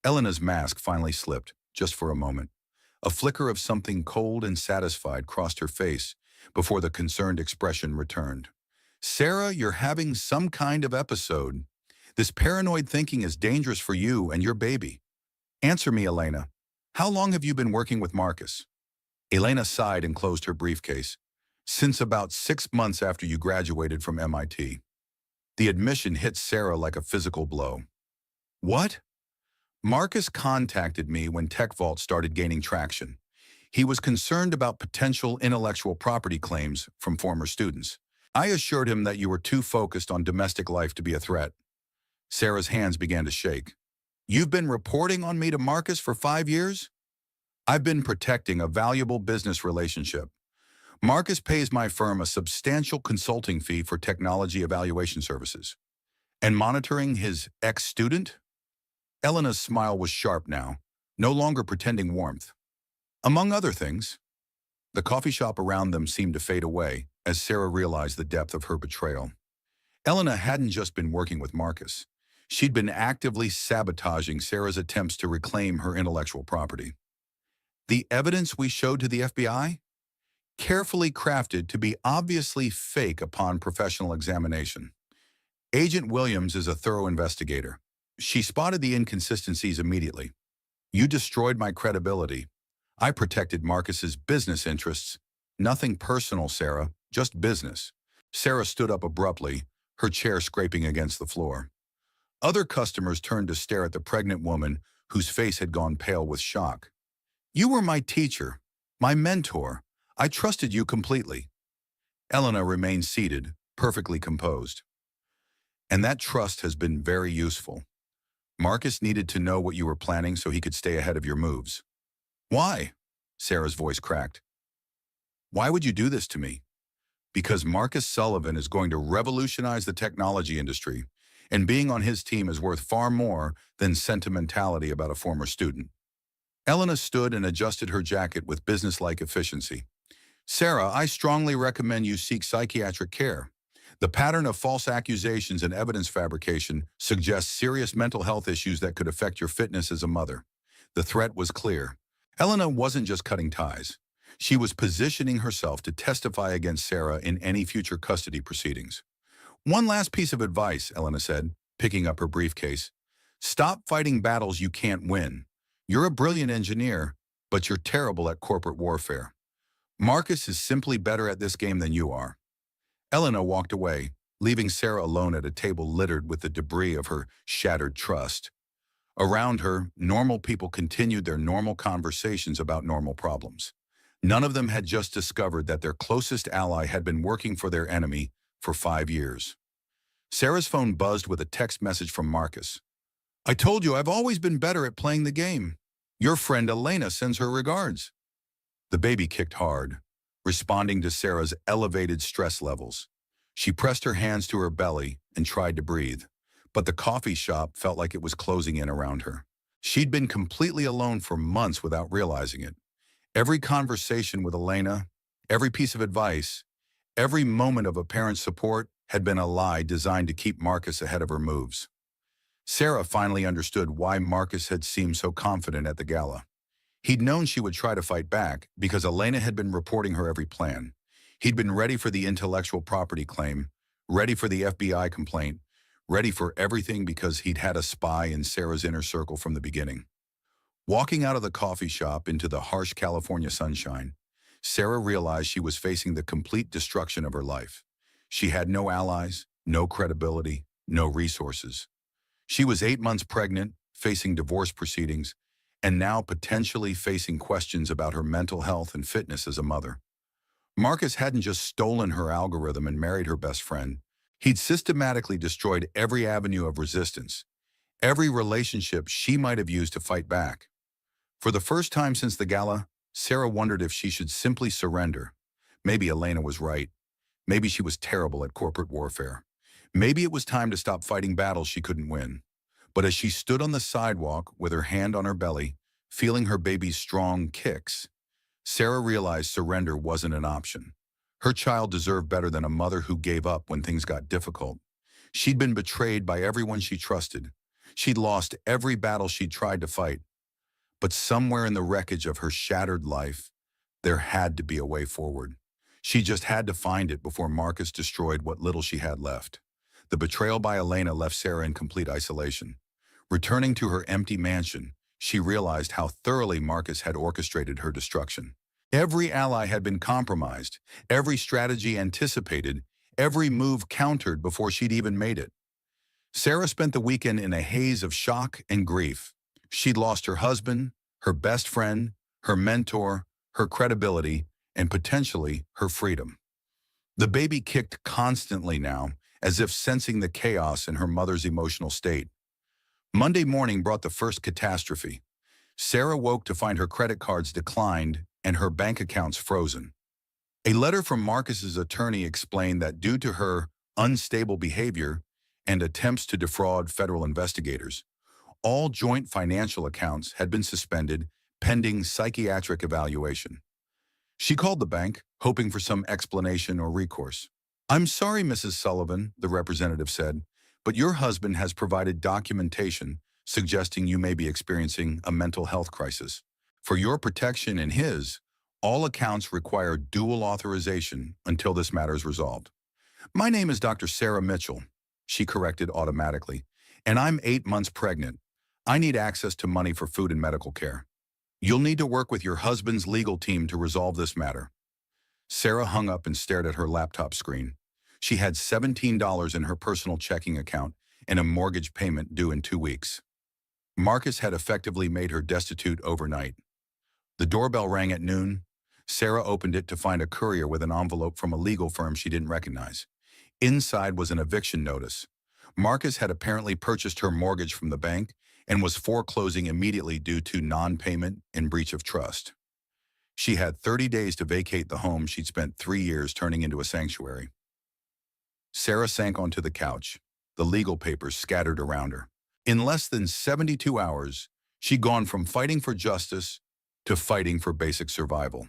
Speaker 1: Elena's mask finally slipped, just for a moment. A flicker of something cold and satisfied crossed her face before the concerned expression returned. Sarah, you're having some kind of episode. This paranoid thinking is dangerous for you and your baby. Answer me, Elena. How long have you been working with Marcus? Elena sighed and closed her briefcase. Since about 6 months after you graduated from MIT. The admission hit Sarah like a physical blow. What? Marcus contacted me when TechVault started gaining traction. He was concerned about potential intellectual property claims from former students. I assured him that you were too focused on domestic life to be a threat. Sarah's hands began to shake. You've been reporting on me to Marcus for 5 years? I've been protecting a valuable business relationship. Marcus pays my firm a substantial consulting fee for technology evaluation services. And monitoring his ex-student? Elena's smile was sharp now, no longer pretending warmth. Among other things, the coffee shop around them seemed to fade away as Sarah realized the depth of her betrayal. Elena hadn't just been working with Marcus. She'd been actively sabotaging Sarah's attempts to reclaim her intellectual property. The evidence we showed to the FBI? Carefully crafted to be obviously fake upon professional examination. Agent Williams is a thorough investigator. She spotted the inconsistencies immediately. You destroyed my credibility. I protected Marcus's business interests. Nothing personal, Sarah, just business. Sarah stood up abruptly, her chair scraping against the floor. Other customers turned to stare at the pregnant woman whose face had gone pale with shock. You were my teacher, my mentor. I trusted you completely. Elena remained seated, perfectly composed. And that trust has been very useful. Marcus needed to know what you were planning so he could stay ahead of your moves. Why? Sarah's voice cracked. Why would you do this to me? Because Marcus Sullivan is going to revolutionize the technology industry, and being on his team is worth far more than sentimentality about a former student. Elena stood and adjusted her jacket with businesslike efficiency. Sarah, I strongly recommend you seek psychiatric care. The pattern of false accusations and evidence fabrication suggests serious mental health issues that could affect your fitness as a mother. The threat was clear. Elena wasn't just cutting ties. She was positioning herself to testify against Sarah in any future custody proceedings. One last piece of advice, Elena said, picking up her briefcase. Stop fighting battles you can't win. You're a brilliant engineer, but you're terrible at corporate warfare. Marcus is simply better at this game than you are. Elena walked away, leaving Sarah alone at a table littered with the debris of her shattered trust. Around her, normal people continued their normal conversations about normal problems. None of them had just discovered that their closest ally had been working for their enemy for 5 years. Sarah's phone buzzed with a text message from Marcus. I told you I've always been better at playing the game. Your friend Elena sends her regards. The baby kicked hard, responding to Sarah's elevated stress levels. She pressed her hands to her belly and tried to breathe, but the coffee shop felt like it was closing in around her. She'd been completely alone for months without realizing it. Every conversation with Elena, every piece of advice, every moment of apparent support had been a lie designed to keep Marcus ahead of her moves. Sarah finally understood why Marcus had seemed so confident at the gala. He'd known she would try to fight back because Elena had been reporting her every plan. He'd been ready for the intellectual property claim, ready for the FBI complaint, ready for everything because he'd had a spy in Sarah's inner circle from the beginning. Walking out of the coffee shop into the harsh California sunshine, Sarah realized she was facing the complete destruction of her life. She had no allies, no credibility, no resources. She was 8 months pregnant, facing divorce proceedings, and now potentially facing questions about her mental health and fitness as a mother. Marcus hadn't just stolen her algorithm and married her best friend. He'd systematically destroyed every avenue of resistance, every relationship she might have used to fight back. For the first time since the gala, Sarah wondered if she should simply surrender. Maybe Elena was right. Maybe she was terrible at corporate warfare. Maybe it was time to stop fighting battles she couldn't win. But as she stood on the sidewalk with her hand on her belly, feeling her baby's strong kicks, Sarah realized surrender wasn't an option. Her child deserved better than a mother who gave up when things got difficult. She'd been betrayed by everyone she trusted. She'd lost every battle she'd tried to fight. But somewhere in the wreckage of her shattered life, there had to be a way forward. She just had to find it before Marcus destroyed what little she had left. The betrayal by Elena left Sarah in complete isolation. Returning to her empty mansion, she realized how thoroughly Marcus had orchestrated her destruction. Every ally had been compromised, every strategy anticipated, every move countered before she'd even made it. Sarah spent the weekend in a haze of shock and grief. She'd lost her husband, her best friend, her mentor, her credibility, and potentially her freedom. The baby kicked constantly now, as if sensing the chaos in her mother's emotional state. Monday morning brought the first catastrophe. Sarah woke to find her credit cards declined and her bank accounts frozen. A letter from Marcus's attorney explained that due to her unstable behavior and attempts to defraud federal investigators, all joint financial accounts had been suspended pending psychiatric evaluation. She called the bank, hoping for some explanation or recourse. "I'm sorry, Mrs. Sullivan," the representative said, "but your husband has provided documentation suggesting you may be experiencing a mental health crisis. For your protection and his, all accounts require dual authorization until this matter is resolved." "My name is Dr. Sarah Mitchell," she corrected automatically, "and I'm 8 months pregnant. I need access to money for food and medical care. You'll need to work with your husband's legal team to resolve this matter." Sarah hung up and stared at her laptop screen. She had $17 in her personal checking account and a mortgage payment due in 2 weeks. Marcus had effectively made her destitute overnight. The doorbell rang at noon. Sarah opened it to find a courier with an envelope from a legal firm she didn't recognize. Inside was an eviction notice. Marcus had apparently purchased her mortgage from the bank and was foreclosing immediately due to non-payment and breach of trust. She had 30 days to vacate the home she'd spent 3 years turning into a sanctuary. Sarah sank onto the couch, the legal papers scattered around her. In less than 72 hours, she'd gone from fighting for justice to fighting for basic survival.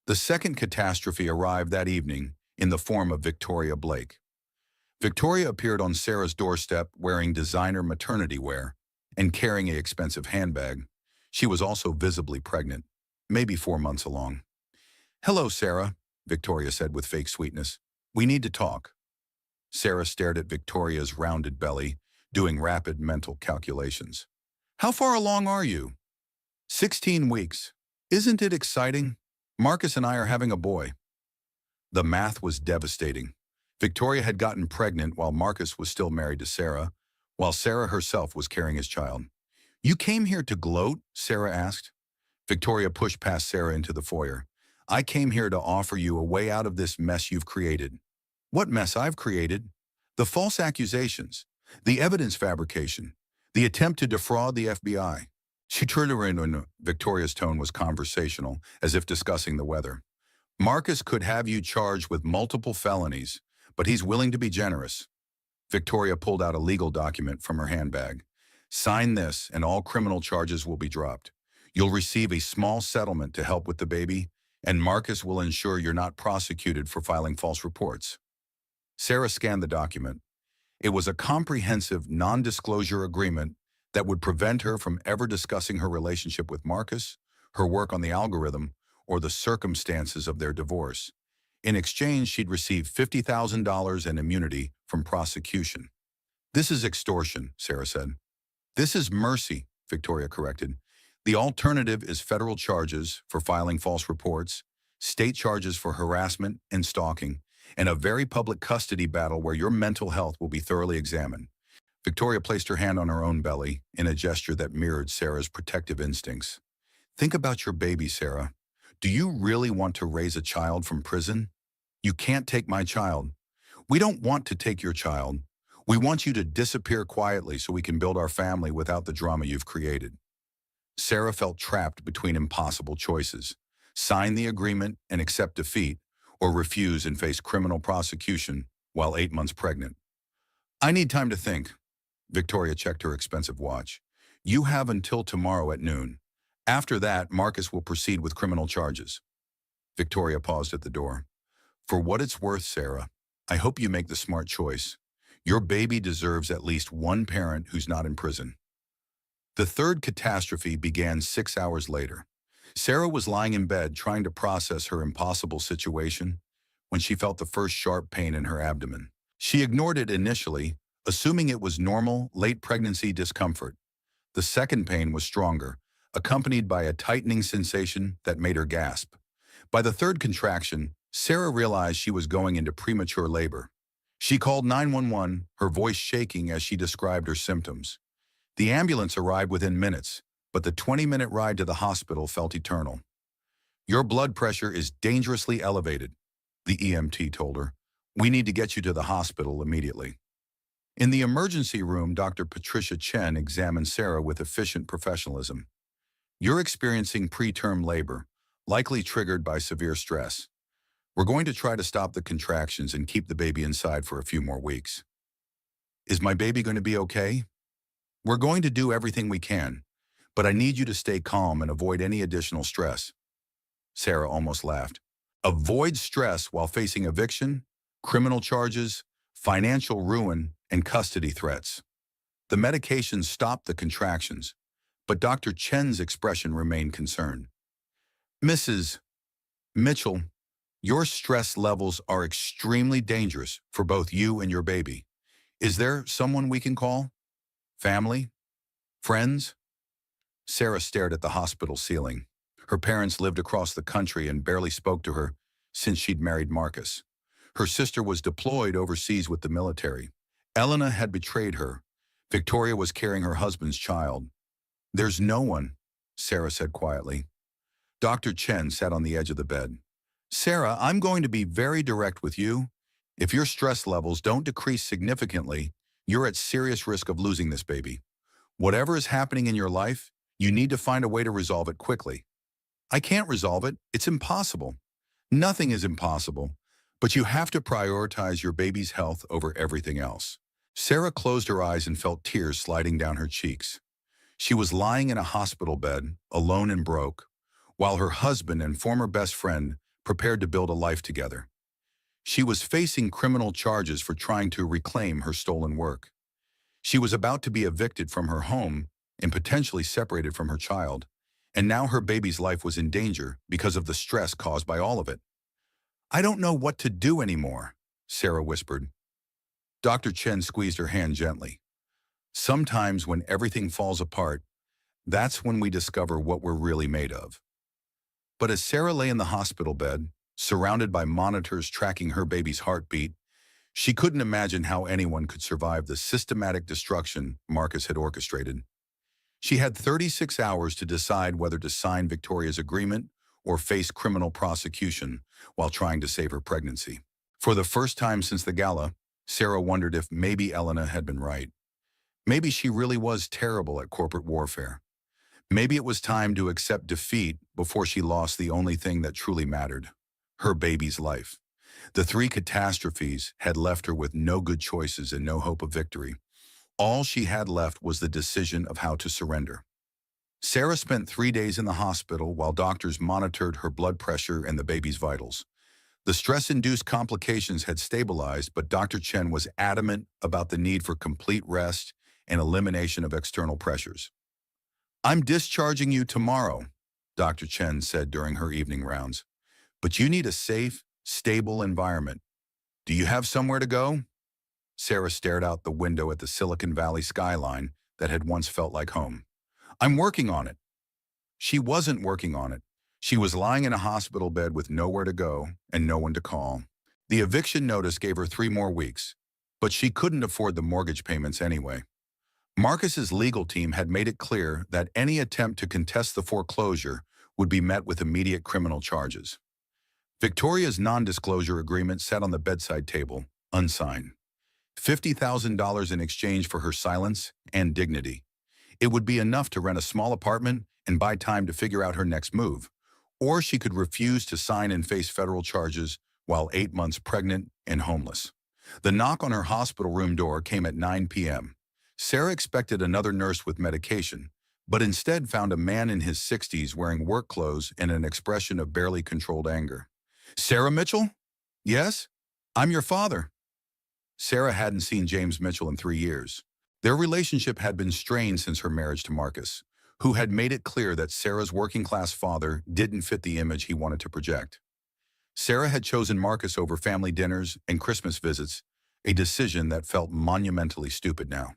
Speaker 1: The second catastrophe arrived that evening in the form of Victoria Blake. Victoria appeared on Sarah's doorstep wearing designer maternity wear and carrying an expensive handbag. She was also visibly pregnant, maybe 4 months along. "Hello, Sarah," Victoria said with fake sweetness. "We need to talk." Sarah stared at Victoria's rounded belly, doing rapid mental calculations. "How far along are you?" 16 weeks. "Isn't it exciting? Marcus and I are having a boy." The math was devastating. Victoria had gotten pregnant while Marcus was still married to Sarah, while Sarah herself was carrying his child. "You came here to gloat?" Sarah asked. Victoria pushed past Sarah into the foyer. "I came here to offer you a way out of this mess you've created." "What mess I've created?" "The false accusations, the evidence fabrication, the attempt to defraud the FBI." She turned around and Victoria's tone was conversational, as if discussing the weather. "Marcus could have you charged with multiple felonies, but he's willing to be generous." Victoria pulled out a legal document from her handbag. "Sign this and all criminal charges will be dropped. You'll receive a small settlement to help with the baby, and Marcus will ensure you're not prosecuted for filing false reports." Sarah scanned the document. It was a comprehensive non-disclosure agreement that would prevent her from ever discussing her relationship with Marcus, her work on the algorithm, or the circumstances of their divorce. In exchange, she'd receive $50,000 and immunity from prosecution. "This is extortion," Sarah said. "This is mercy," Victoria corrected. "The alternative is federal charges for filing false reports, state charges for harassment and stalking, and a very public custody battle where your mental health will be thoroughly examined. Victoria placed her hand on her own belly in a gesture that mirrored Sarah's protective instincts. Think about your baby, Sarah. Do you really want to raise a child from prison? You can't take my child. We don't want to take your child. We want you to disappear quietly so we can build our family without the drama you've created. Sarah felt trapped between impossible choices. Sign the agreement and accept defeat, or refuse and face criminal prosecution while 8 months pregnant. I need time to think. Victoria checked her expensive watch. You have until tomorrow at noon. After that, Marcus will proceed with criminal charges. Victoria paused at the door. For what it's worth, Sarah, I hope you make the smart choice. Your baby deserves at least one parent who's not in prison. The third catastrophe began 6 hours later. Sarah was lying in bed trying to process her impossible situation when she felt the first sharp pain in her abdomen. She ignored it initially, assuming it was normal, late pregnancy discomfort. The second pain was stronger, accompanied by a tightening sensation that made her gasp. By the third contraction, Sarah realized she was going into premature labor. She called 911, her voice shaking as she described her symptoms. The ambulance arrived within minutes, but the 20-minute ride to the hospital felt eternal. Your blood pressure is dangerously elevated, the EMT told her. We need to get you to the hospital immediately. In the emergency room, Dr. Patricia Chen examined Sarah with efficient professionalism. You're experiencing preterm labor, likely triggered by severe stress. We're going to try to stop the contractions and keep the baby inside for a few more weeks. Is my baby going to be okay? We're going to do everything we can, but I need you to stay calm and avoid any additional stress. Sarah almost laughed. Avoid stress while facing eviction, criminal charges, financial ruin, and custody threats. The medication stopped the contractions, but Dr. Chen's expression remained concerned. Mrs. Mitchell, your stress levels are extremely dangerous for both you and your baby. Is there someone we can call? Family? Friends? Sarah stared at the hospital ceiling. Her parents lived across the country and barely spoke to her since she'd married Marcus. Her sister was deployed overseas with the military. Elena had betrayed her. Victoria was carrying her husband's child. There's no one, Sarah said quietly. Dr. Chen sat on the edge of the bed. Sarah, I'm going to be very direct with you. If your stress levels don't decrease significantly, you're at serious risk of losing this baby. Whatever is happening in your life, you need to find a way to resolve it quickly. I can't resolve it. It's impossible. Nothing is impossible, but you have to prioritize your baby's health over everything else. Sarah closed her eyes and felt tears sliding down her cheeks. She was lying in a hospital bed, alone and broke, while her husband and former best friend prepared to build a life together. She was facing criminal charges for trying to reclaim her stolen work. She was about to be evicted from her home and potentially separated from her child, and now her baby's life was in danger because of the stress caused by all of it. I don't know what to do anymore, Sarah whispered. Dr. Chen squeezed her hand gently. Sometimes when everything falls apart, that's when we discover what we're really made of. But as Sarah lay in the hospital bed, surrounded by monitors tracking her baby's heartbeat, she couldn't imagine how anyone could survive the systematic destruction Marcus had orchestrated. She had 36 hours to decide whether to sign Victoria's agreement or face criminal prosecution while trying to save her pregnancy. For the first time since the gala, Sarah wondered if maybe Elena had been right. Maybe she really was terrible at corporate warfare. Maybe it was time to accept defeat before she lost the only thing that truly mattered, her baby's life. The 3 catastrophes had left her with no good choices and no hope of victory. All she had left was the decision of how to surrender. Sarah spent 3 days in the hospital while doctors monitored her blood pressure and the baby's vitals. The stress-induced complications had stabilized, but Dr. Chen was adamant about the need for complete rest and elimination of external pressures. I'm discharging you tomorrow, Dr. Chen said during her evening rounds. But you need a safe, stable environment. Do you have somewhere to go? Sarah stared out the window at the Silicon Valley skyline that had once felt like home. I'm working on it. She wasn't working on it. She was lying in a hospital bed with nowhere to go and no one to call. The eviction notice gave her 3 more weeks, but she couldn't afford the mortgage payments anyway. Marcus's legal team had made it clear that any attempt to contest the foreclosure would be met with immediate criminal charges. Victoria's non-disclosure agreement sat on the bedside table, unsigned. $50,000 in exchange for her silence and dignity. It would be enough to rent a small apartment and buy time to figure out her next move. Or she could refuse to sign and face federal charges while 8 months pregnant and homeless. The knock on her hospital room door came at 9 p.m. Sarah expected another nurse with medication, but instead found a man in his 60s wearing work clothes and an expression of barely controlled anger. "Sarah Mitchell?" "Yes, I'm your father." Sarah hadn't seen James Mitchell in 3 years. Their relationship had been strained since her marriage to Marcus, who had made it clear that Sarah's working-class father didn't fit the image he wanted to project. Sarah had chosen Marcus over family dinners and Christmas visits, a decision that felt monumentally stupid now.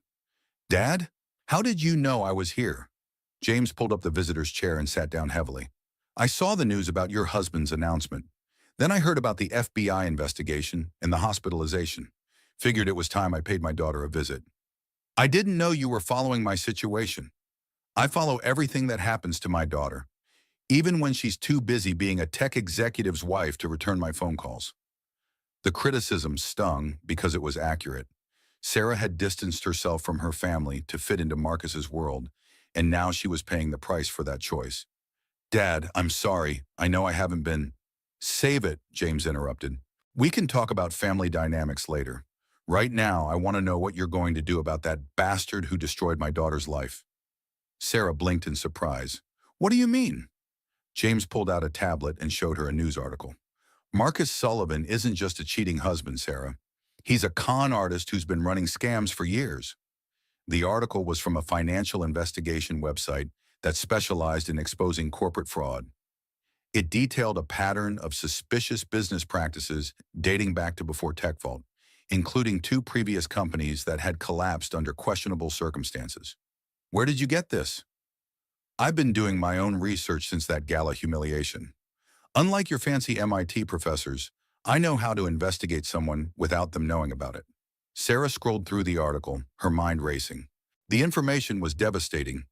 Speaker 1: "Dad, how did you know I was here?" James pulled up the visitor's chair and sat down heavily. "I saw the news about your husband's announcement. Then I heard about the FBI investigation and the hospitalization. Figured it was time I paid my daughter a visit. I didn't know you were following my situation. I follow everything that happens to my daughter, even when she's too busy being a tech executive's wife to return my phone calls." The criticism stung because it was accurate. Sarah had distanced herself from her family to fit into Marcus's world, and now she was paying the price for that choice. "Dad, I'm sorry. I know I haven't been—" "Save it," James interrupted. "We can talk about family dynamics later. Right now, I want to know what you're going to do about that bastard who destroyed my daughter's life." Sarah blinked in surprise. "What do you mean?" James pulled out a tablet and showed her a news article. "Marcus Sullivan isn't just a cheating husband, Sarah. He's a con artist who's been running scams for years." The article was from a financial investigation website that specialized in exposing corporate fraud. It detailed a pattern of suspicious business practices dating back to before TechVault, including 2 previous companies that had collapsed under questionable circumstances. "Where did you get this?" "I've been doing my own research since that gala humiliation. Unlike your fancy MIT professors, I know how to investigate someone without them knowing about it." Sarah scrolled through the article, her mind racing. The information was devastating.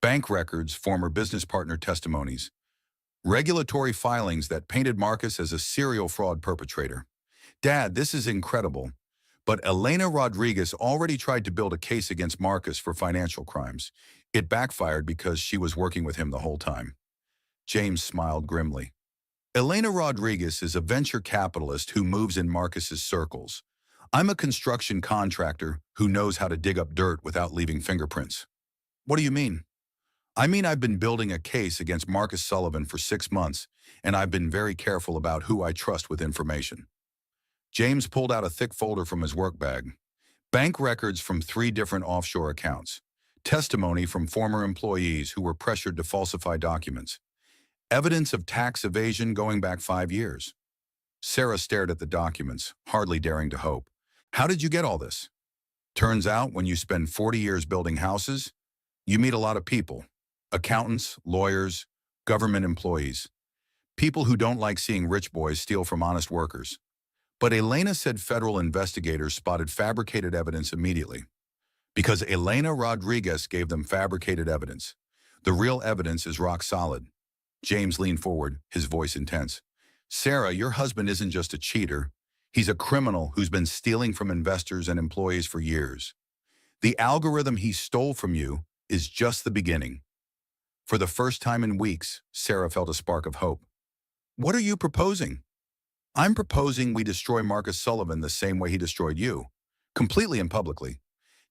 Speaker 1: Bank records, former business partner testimonies, regulatory filings that painted Marcus as a serial fraud perpetrator. "Dad, this is incredible. But Elena Rodriguez already tried to build a case against Marcus for financial crimes. It backfired because she was working with him the whole time." James smiled grimly. "Elena Rodriguez is a venture capitalist who moves in Marcus's circles. I'm a construction contractor who knows how to dig up dirt without leaving fingerprints." "What do you mean?" "I mean, I've been building a case against Marcus Sullivan for 6 months, and I've been very careful about who I trust with information." James pulled out a thick folder from his work bag. Bank records from 3 different offshore accounts. Testimony from former employees who were pressured to falsify documents. Evidence of tax evasion going back 5 years. Sarah stared at the documents, hardly daring to hope. "How did you get all this?" "Turns out when you spend 40 years building houses, you meet a lot of people. Accountants, lawyers, government employees. People who don't like seeing rich boys steal from honest workers." But Elena said federal investigators spotted fabricated evidence immediately. "Because Elena Rodriguez gave them fabricated evidence. The real evidence is rock solid." James leaned forward, his voice intense. "Sarah, your husband isn't just a cheater. He's a criminal who's been stealing from investors and employees for years. The algorithm he stole from you is just the beginning." For the first time in weeks, Sarah felt a spark of hope. "What are you proposing?" "I'm proposing we destroy Marcus Sullivan the same way he destroyed you. Completely and publicly.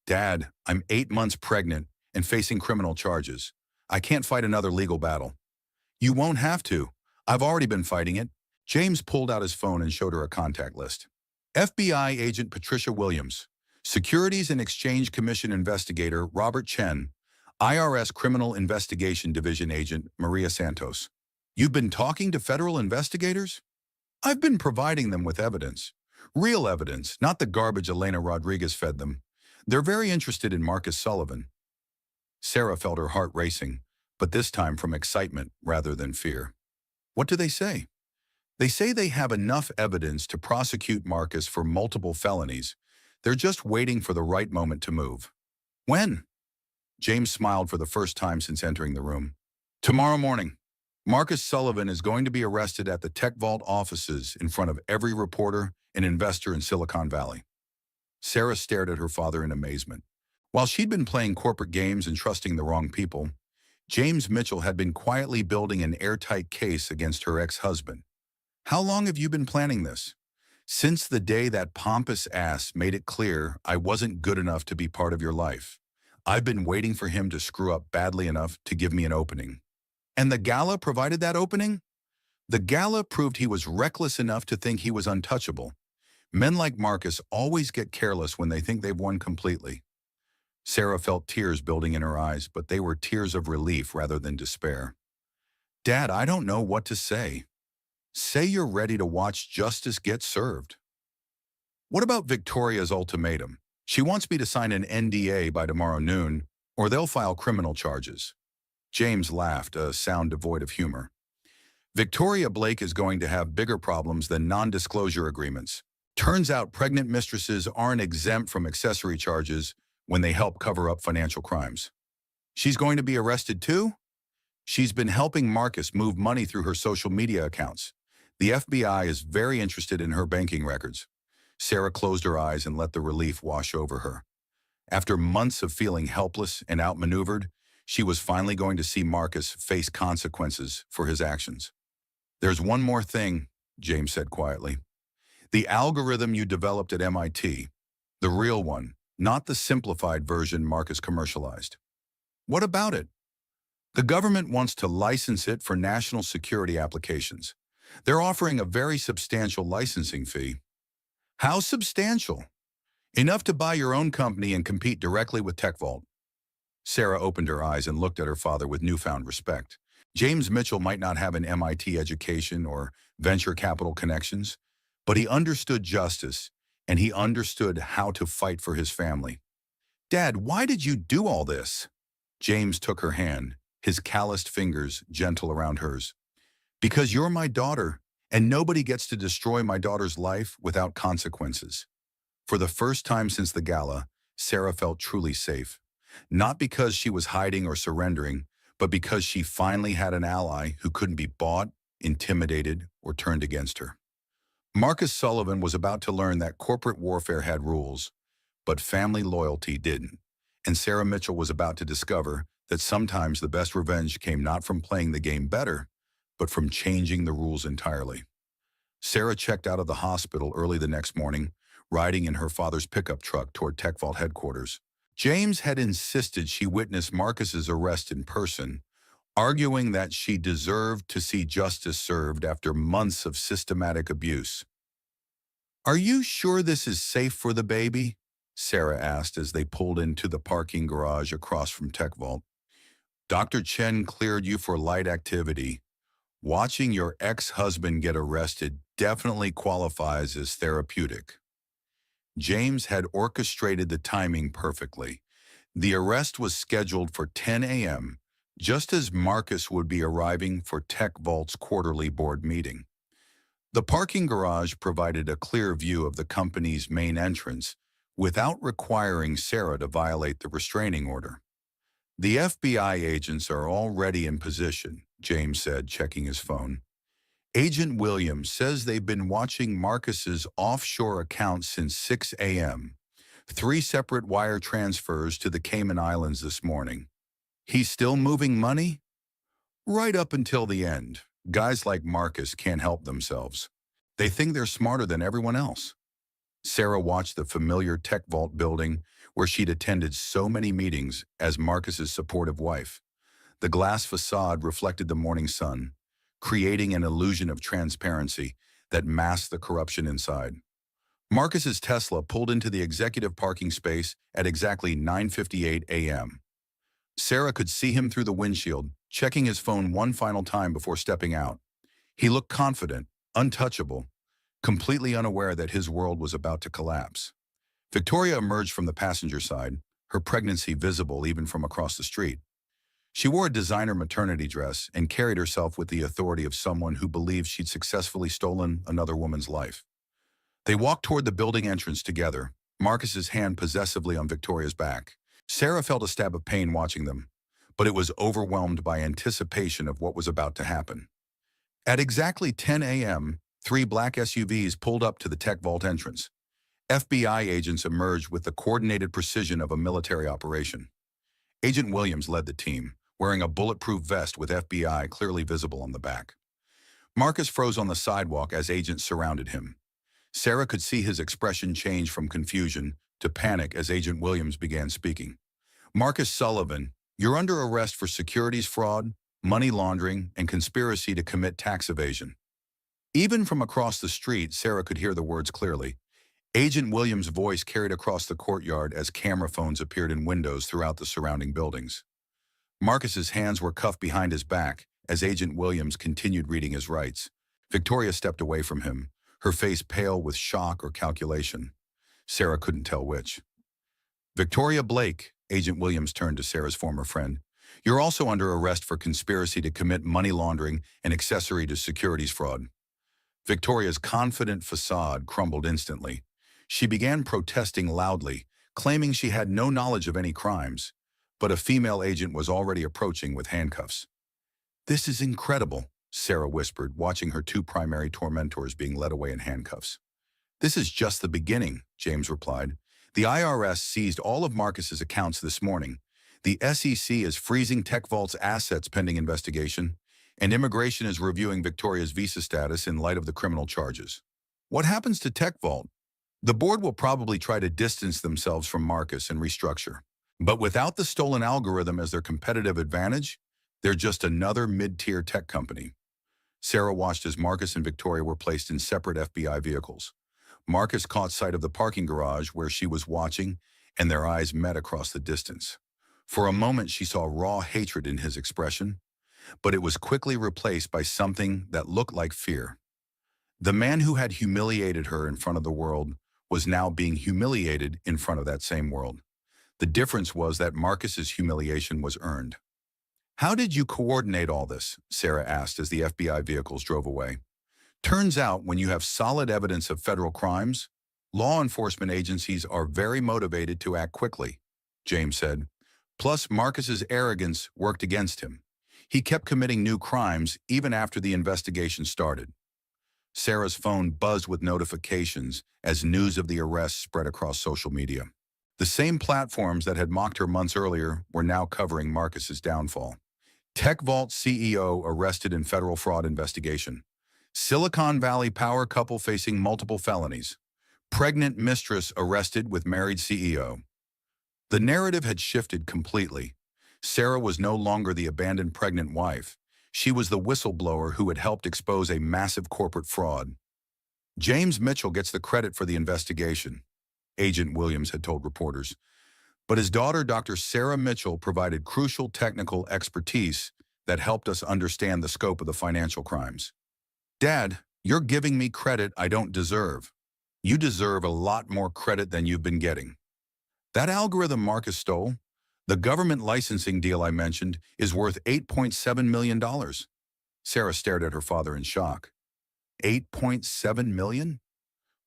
Speaker 1: Dad, I'm 8 months pregnant and facing criminal charges. I can't fight another legal battle." "You won't have to. I've already been fighting it." James pulled out his phone and showed her a contact list. FBI agent Patricia Williams, Securities and Exchange Commission investigator Robert Chen, IRS Criminal Investigation Division agent Maria Santos. "You've been talking to federal investigators?" "I've been providing them with evidence. Real evidence, not the garbage Elena Rodriguez fed them. They're very interested in Marcus Sullivan." Sarah felt her heart racing, but this time from excitement rather than fear. What do they say? They say they have enough evidence to prosecute Marcus for multiple felonies. They're just waiting for the right moment to move. When? James smiled for the first time since entering the room. Tomorrow morning. Marcus Sullivan is going to be arrested at the Tech Vault offices in front of every reporter and investor in Silicon Valley. Sarah stared at her father in amazement. While she'd been playing corporate games and trusting the wrong people, James Mitchell had been quietly building an airtight case against her ex-husband. How long have you been planning this? Since the day that pompous ass made it clear I wasn't good enough to be part of your life. I've been waiting for him to screw up badly enough to give me an opening. And the gala provided that opening? The gala proved he was reckless enough to think he was untouchable. Men like Marcus always get careless when they think they've won completely. Sarah felt tears building in her eyes, but they were tears of relief rather than despair. Dad, I don't know what to say. Say you're ready to watch justice get served. What about Victoria's ultimatum? She wants me to sign an NDA by tomorrow noon, or they'll file criminal charges. James laughed, a sound devoid of humor. Victoria Blake is going to have bigger problems than non-disclosure agreements. Turns out pregnant mistresses aren't exempt from accessory charges when they help cover up financial crimes. She's going to be arrested too? She's been helping Marcus move money through her social media accounts. The FBI is very interested in her banking records. Sarah closed her eyes and let the relief wash over her. After months of feeling helpless and outmaneuvered, she was finally going to see Marcus face consequences for his actions. There's one more thing, James said quietly. The algorithm you developed at MIT, the real one, not the simplified version Marcus commercialized. What about it? The government wants to license it for national security applications. They're offering a very substantial licensing fee. How substantial? Enough to buy your own company and compete directly with TechVault. Sarah opened her eyes and looked at her father with newfound respect. James Mitchell might not have an MIT education or venture capital connections, but he understood justice, and he understood how to fight for his family. Dad, why did you do all this? James took her hand, his calloused fingers gentle around hers. Because you're my daughter, and nobody gets to destroy my daughter's life without consequences. For the first time since the gala, Sarah felt truly safe. Not because she was hiding or surrendering, but because she finally had an ally who couldn't be bought, intimidated, or turned against her. Marcus Sullivan was about to learn that corporate warfare had rules, but family loyalty didn't. And Sarah Mitchell was about to discover that sometimes the best revenge came not from playing the game better, but from changing the rules entirely. Sarah checked out of the hospital early the next morning, riding in her father's pickup truck toward TechVault headquarters. James had insisted she witness Marcus's arrest in person, arguing that she deserved to see justice served after months of systematic abuse. Are you sure this is safe for the baby? Sarah asked as they pulled into the parking garage across from TechVault. Dr. Chen cleared you for light activity. Watching your ex-husband get arrested definitely qualifies as therapeutic. James had orchestrated the timing perfectly. The arrest was scheduled for 10 a.m., just as Marcus would be arriving for TechVault's quarterly board meeting. The parking garage provided a clear view of the company's main entrance without requiring Sarah to violate the restraining order. The FBI agents are already in position, James said, checking his phone. Agent Williams says they've been watching Marcus's offshore account since 6 a.m. 3 separate wire transfers to the Cayman Islands this morning. He's still moving money? Right up until the end. Guys like Marcus can't help themselves. They think they're smarter than everyone else. Sarah watched the familiar TechVault building where she'd attended so many meetings as Marcus's supportive wife. The glass facade reflected the morning sun, creating an illusion of transparency that masked the corruption inside. Marcus's Tesla pulled into the executive parking space at exactly 9:58 a.m. Sarah could see him through the windshield, checking his phone one final time before stepping out. He looked confident, untouchable, completely unaware that his world was about to collapse. Victoria emerged from the passenger side, her pregnancy visible even from across the street. She wore a designer maternity dress and carried herself with the authority of someone who believed she'd successfully stolen another woman's life. They walked toward the building entrance together, Marcus's hand possessively on Victoria's back. Sarah felt a stab of pain watching them, but it was overwhelmed by anticipation of what was about to happen. At exactly 10 a.m., three black SUVs pulled up to the tech vault entrance. FBI agents emerged with the coordinated precision of a military operation. Agent Williams led the team, wearing a bulletproof vest with FBI clearly visible on the back. Marcus froze on the sidewalk as agents surrounded him. Sarah could see his expression change from confusion to panic as Agent Williams began speaking. Marcus Sullivan, you're under arrest for securities fraud, money laundering, and conspiracy to commit tax evasion. Even from across the street, Sarah could hear the words clearly. Agent Williams' voice carried across the courtyard as camera phones appeared in windows throughout the surrounding buildings. Marcus's hands were cuffed behind his back as Agent Williams continued reading his rights. Victoria stepped away from him, her face pale with shock or calculation. Sarah couldn't tell which. Victoria Blake, Agent Williams turned to Sarah's former friend. You're also under arrest for conspiracy to commit money laundering and accessory to securities fraud. Victoria's confident facade crumbled instantly. She began protesting loudly, claiming she had no knowledge of any crimes, but a female agent was already approaching with handcuffs. This is incredible, Sarah whispered, watching her two primary tormentors being led away in handcuffs. This is just the beginning, James replied. The IRS seized all of Marcus's accounts this morning. The SEC is freezing Tech Vault's assets pending investigation, and immigration is reviewing Victoria's visa status in light of the criminal charges. What happens to Tech Vault? The board will probably try to distance themselves from Marcus and restructure. But without the stolen algorithm as their competitive advantage, they're just another mid-tier tech company. Sarah watched as Marcus and Victoria were placed in separate FBI vehicles. Marcus caught sight of the parking garage where she was watching, and their eyes met across the distance. For a moment, she saw raw hatred in his expression, but it was quickly replaced by something that looked like fear. The man who had humiliated her in front of the world was now being humiliated in front of that same world. The difference was that Marcus's humiliation was earned. How did you coordinate all this? Sarah asked as the FBI vehicles drove away. Turns out when you have solid evidence of federal crimes, law enforcement agencies are very motivated to act quickly, James said. Plus, Marcus's arrogance worked against him. He kept committing new crimes even after the investigation started. Sarah's phone buzzed with notifications as news of the arrest spread across social media. The same platforms that had mocked her months earlier were now covering Marcus's downfall. Tech Vault CEO arrested in federal fraud investigation. Silicon Valley power couple facing multiple felonies. Pregnant mistress arrested with married CEO. The narrative had shifted completely. Sarah was no longer the abandoned pregnant wife. She was the whistleblower who had helped expose a massive corporate fraud. James Mitchell gets the credit for the investigation, Agent Williams had told reporters. But his daughter, Dr. Sarah Mitchell, provided crucial technical expertise that helped us understand the scope of the financial crimes. Dad, you're giving me credit I don't deserve. You deserve a lot more credit than you've been getting. That algorithm Marcus stole, the government licensing deal I mentioned, is worth $8.7 million. Sarah stared at her father in shock. $8.7 million?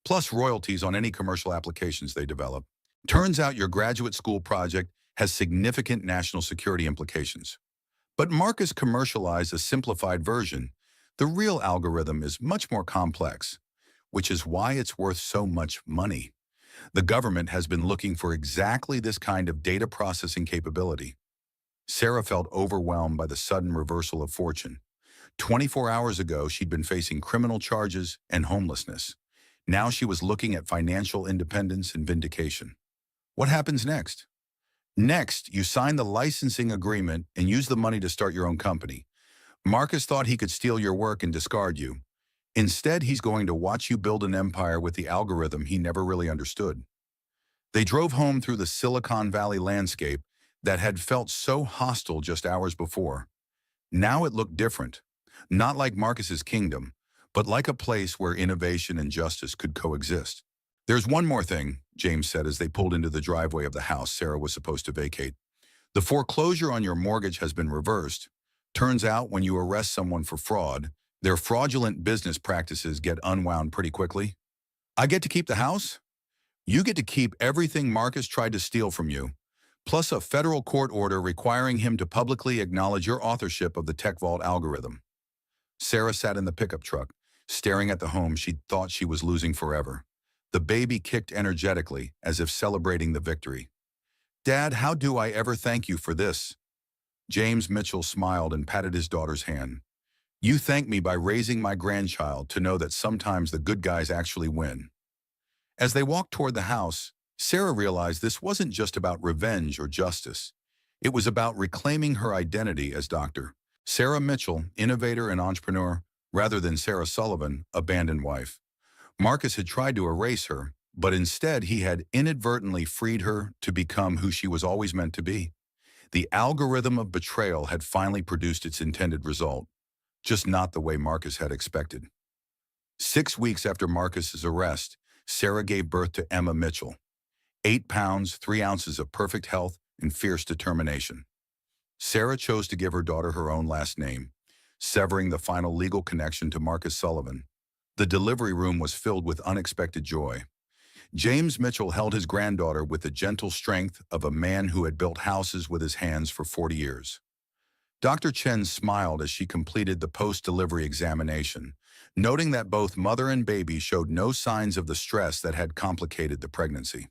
Speaker 1: Plus royalties on any commercial applications they develop. Turns out your graduate school project has significant national security implications. But Marcus commercialized a simplified version. The real algorithm is much more complex, which is why it's worth so much money. The government has been looking for exactly this kind of data processing capability. Sarah felt overwhelmed by the sudden reversal of fortune. 24 hours ago, she'd been facing criminal charges and homelessness. Now she was looking at financial independence and vindication. What happens next? Next, you sign the licensing agreement and use the money to start your own company. Marcus thought he could steal your work and discard you. Instead, he's going to watch you build an empire with the algorithm he never really understood. They drove home through the Silicon Valley landscape that had felt so hostile just hours before. Now it looked different, not like Marcus's kingdom, but like a place where innovation and justice could coexist. There's one more thing, James said as they pulled into the driveway of the house Sarah was supposed to vacate. The foreclosure on your mortgage has been reversed. Turns out when you arrest someone for fraud, their fraudulent business practices get unwound pretty quickly. I get to keep the house? You get to keep everything Marcus tried to steal from you, plus a federal court order requiring him to publicly acknowledge your authorship of the TechVault algorithm. Sarah sat in the pickup truck, staring at the home she thought she was losing forever. The baby kicked energetically, as if celebrating the victory. "Dad, how do I ever thank you for this?" James Mitchell smiled and patted his daughter's hand. "You thank me by raising my grandchild to know that sometimes the good guys actually win." As they walked toward the house, Sarah realized this wasn't just about revenge or justice. It was about reclaiming her identity as Dr. Sarah Mitchell, innovator and entrepreneur, rather than Sarah Sullivan, abandoned wife. Marcus had tried to erase her, but instead he had inadvertently freed her to become who she was always meant to be. The algorithm of betrayal had finally produced its intended result, just not the way Marcus had expected. 6 weeks after Marcus's arrest, Sarah gave birth to Emma Mitchell. 8 pounds, 3 ounces of perfect health and fierce determination. Sarah chose to give her daughter her own last name, severing the final legal connection to Marcus Sullivan. The delivery room was filled with unexpected joy. James Mitchell held his granddaughter with the gentle strength of a man who had built houses with his hands for 40 years. Dr. Chen smiled as she completed the post-delivery examination, noting that both mother and baby showed no signs of the stress that had complicated the pregnancy.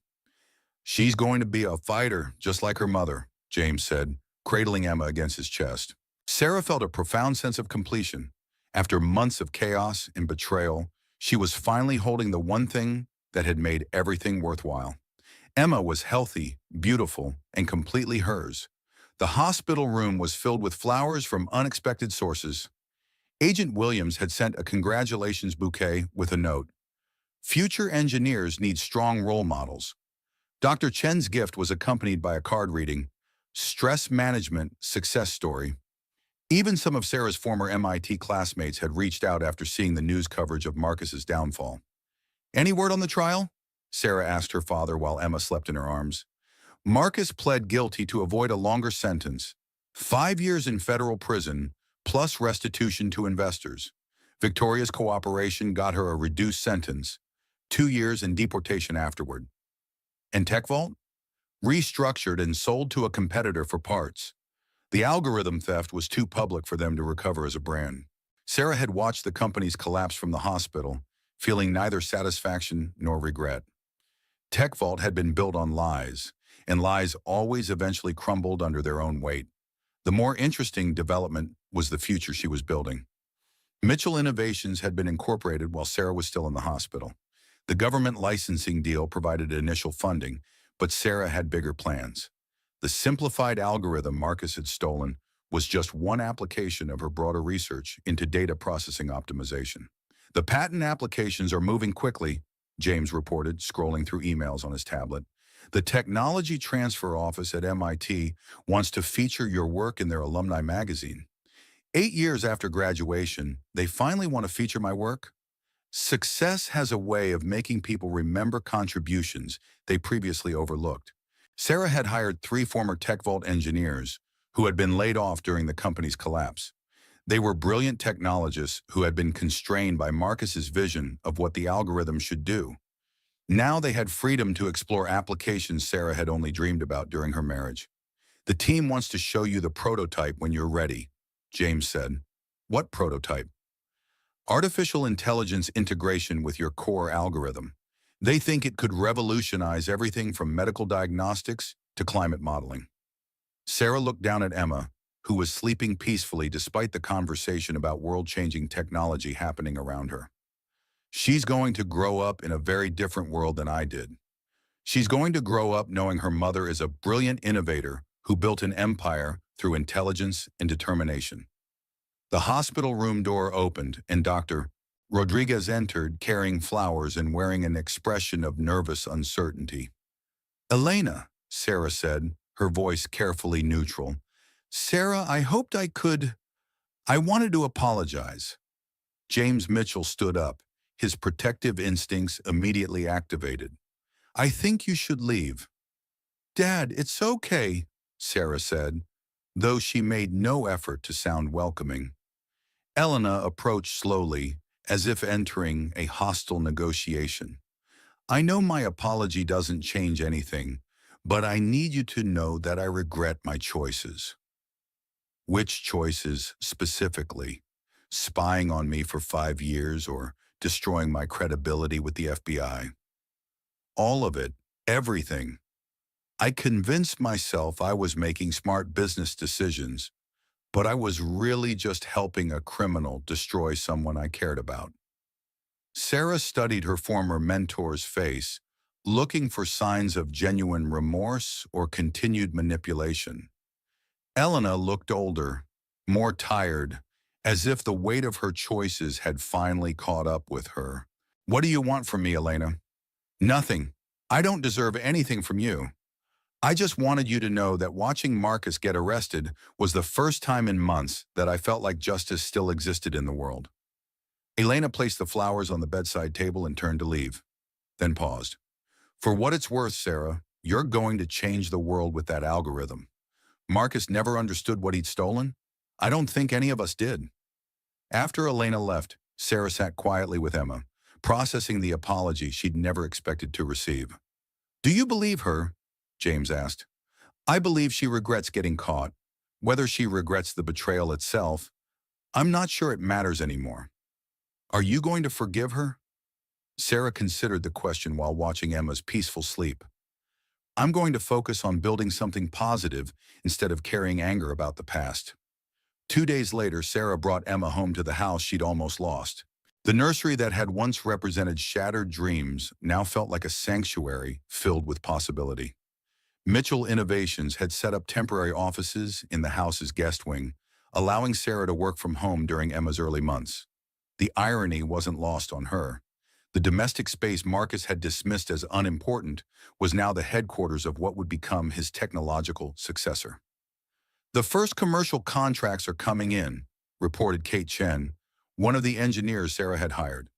Speaker 1: "She's going to be a fighter, just like her mother," James said, cradling Emma against his chest. Sarah felt a profound sense of completion. After months of chaos and betrayal, she was finally holding the one thing that had made everything worthwhile. Emma was healthy, beautiful, and completely hers. The hospital room was filled with flowers from unexpected sources. Agent Williams had sent a congratulations bouquet with a note. "Future engineers need strong role models." Dr. Chen's gift was accompanied by a card reading, "Stress Management Success Story." Even some of Sarah's former MIT classmates had reached out after seeing the news coverage of Marcus's downfall. "Any word on the trial?" Sarah asked her father while Emma slept in her arms. Marcus pled guilty to avoid a longer sentence, 5 years in federal prison, plus restitution to investors. Victoria's cooperation got her a reduced sentence, 2 years and deportation afterward. And TechVault? Restructured and sold to a competitor for parts. The algorithm theft was too public for them to recover as a brand. Sarah had watched the company's collapse from the hospital, feeling neither satisfaction nor regret. TechVault had been built on lies, and lies always eventually crumbled under their own weight. The more interesting development was the future she was building. Mitchell Innovations had been incorporated while Sarah was still in the hospital. The government licensing deal provided initial funding, but Sarah had bigger plans. The simplified algorithm Marcus had stolen was just one application of her broader research into data processing optimization. "The patent applications are moving quickly," James reported, scrolling through emails on his tablet. "The Technology Transfer Office at MIT wants to feature your work in their alumni magazine. 8 years after graduation, they finally want to feature my work?" Success has a way of making people remember contributions they previously overlooked. Sarah had hired 3 former TechVault engineers who had been laid off during the company's collapse. They were brilliant technologists who had been constrained by Marcus's vision of what the algorithm should do. Now they had freedom to explore applications Sarah had only dreamed about during her marriage. "The team wants to show you the prototype when you're ready," James said. "What prototype?" "Artificial intelligence integration with your core algorithm. They think it could revolutionize everything from medical diagnostics to climate modeling." Sarah looked down at Emma, who was sleeping peacefully despite the conversation about world-changing technology happening around her. "She's going to grow up in a very different world than I did. She's going to grow up knowing her mother is a brilliant innovator who built an empire through intelligence and determination." The hospital room door opened and Dr. Rodriguez entered, carrying flowers and wearing an expression of nervous uncertainty. "Elena," Sarah said, her voice carefully neutral. "Sarah, I hoped I could. I wanted to apologize." James Mitchell stood up, his protective instincts immediately activated. "I think you should leave." "Dad, it's okay," Sarah said, though she made no effort to sound welcoming. Elena approached slowly, as if entering a hostile negotiation. I know my apology doesn't change anything, but I need you to know that I regret my choices. Which choices specifically? Spying on me for 5 years or destroying my credibility with the FBI? All of it, everything. I convinced myself I was making smart business decisions, but I was really just helping a criminal destroy someone I cared about. Sarah studied her former mentor's face, looking for signs of genuine remorse or continued manipulation. Elena looked older, more tired, as if the weight of her choices had finally caught up with her. What do you want from me, Elena? Nothing. I don't deserve anything from you. I just wanted you to know that watching Marcus get arrested was the first time in months that I felt like justice still existed in the world. Elena placed the flowers on the bedside table and turned to leave, then paused. For what it's worth, Sarah, you're going to change the world with that algorithm. Marcus never understood what he'd stolen. I don't think any of us did. After Elena left, Sarah sat quietly with Emma, processing the apology she'd never expected to receive. Do you believe her? James asked. I believe she regrets getting caught. Whether she regrets the betrayal itself, I'm not sure it matters anymore. Are you going to forgive her? Sarah considered the question while watching Emma's peaceful sleep. I'm going to focus on building something positive instead of carrying anger about the past. 2 days later, Sarah brought Emma home to the house she'd almost lost. The nursery that had once represented shattered dreams now felt like a sanctuary filled with possibility. Mitchell Innovations had set up temporary offices in the house's guest wing, allowing Sarah to work from home during Emma's early months. The irony wasn't lost on her. The domestic space Marcus had dismissed as unimportant was now the headquarters of what would become his technological successor. The first commercial contracts are coming in, reported Kate Chen, one of the engineers Sarah had hired.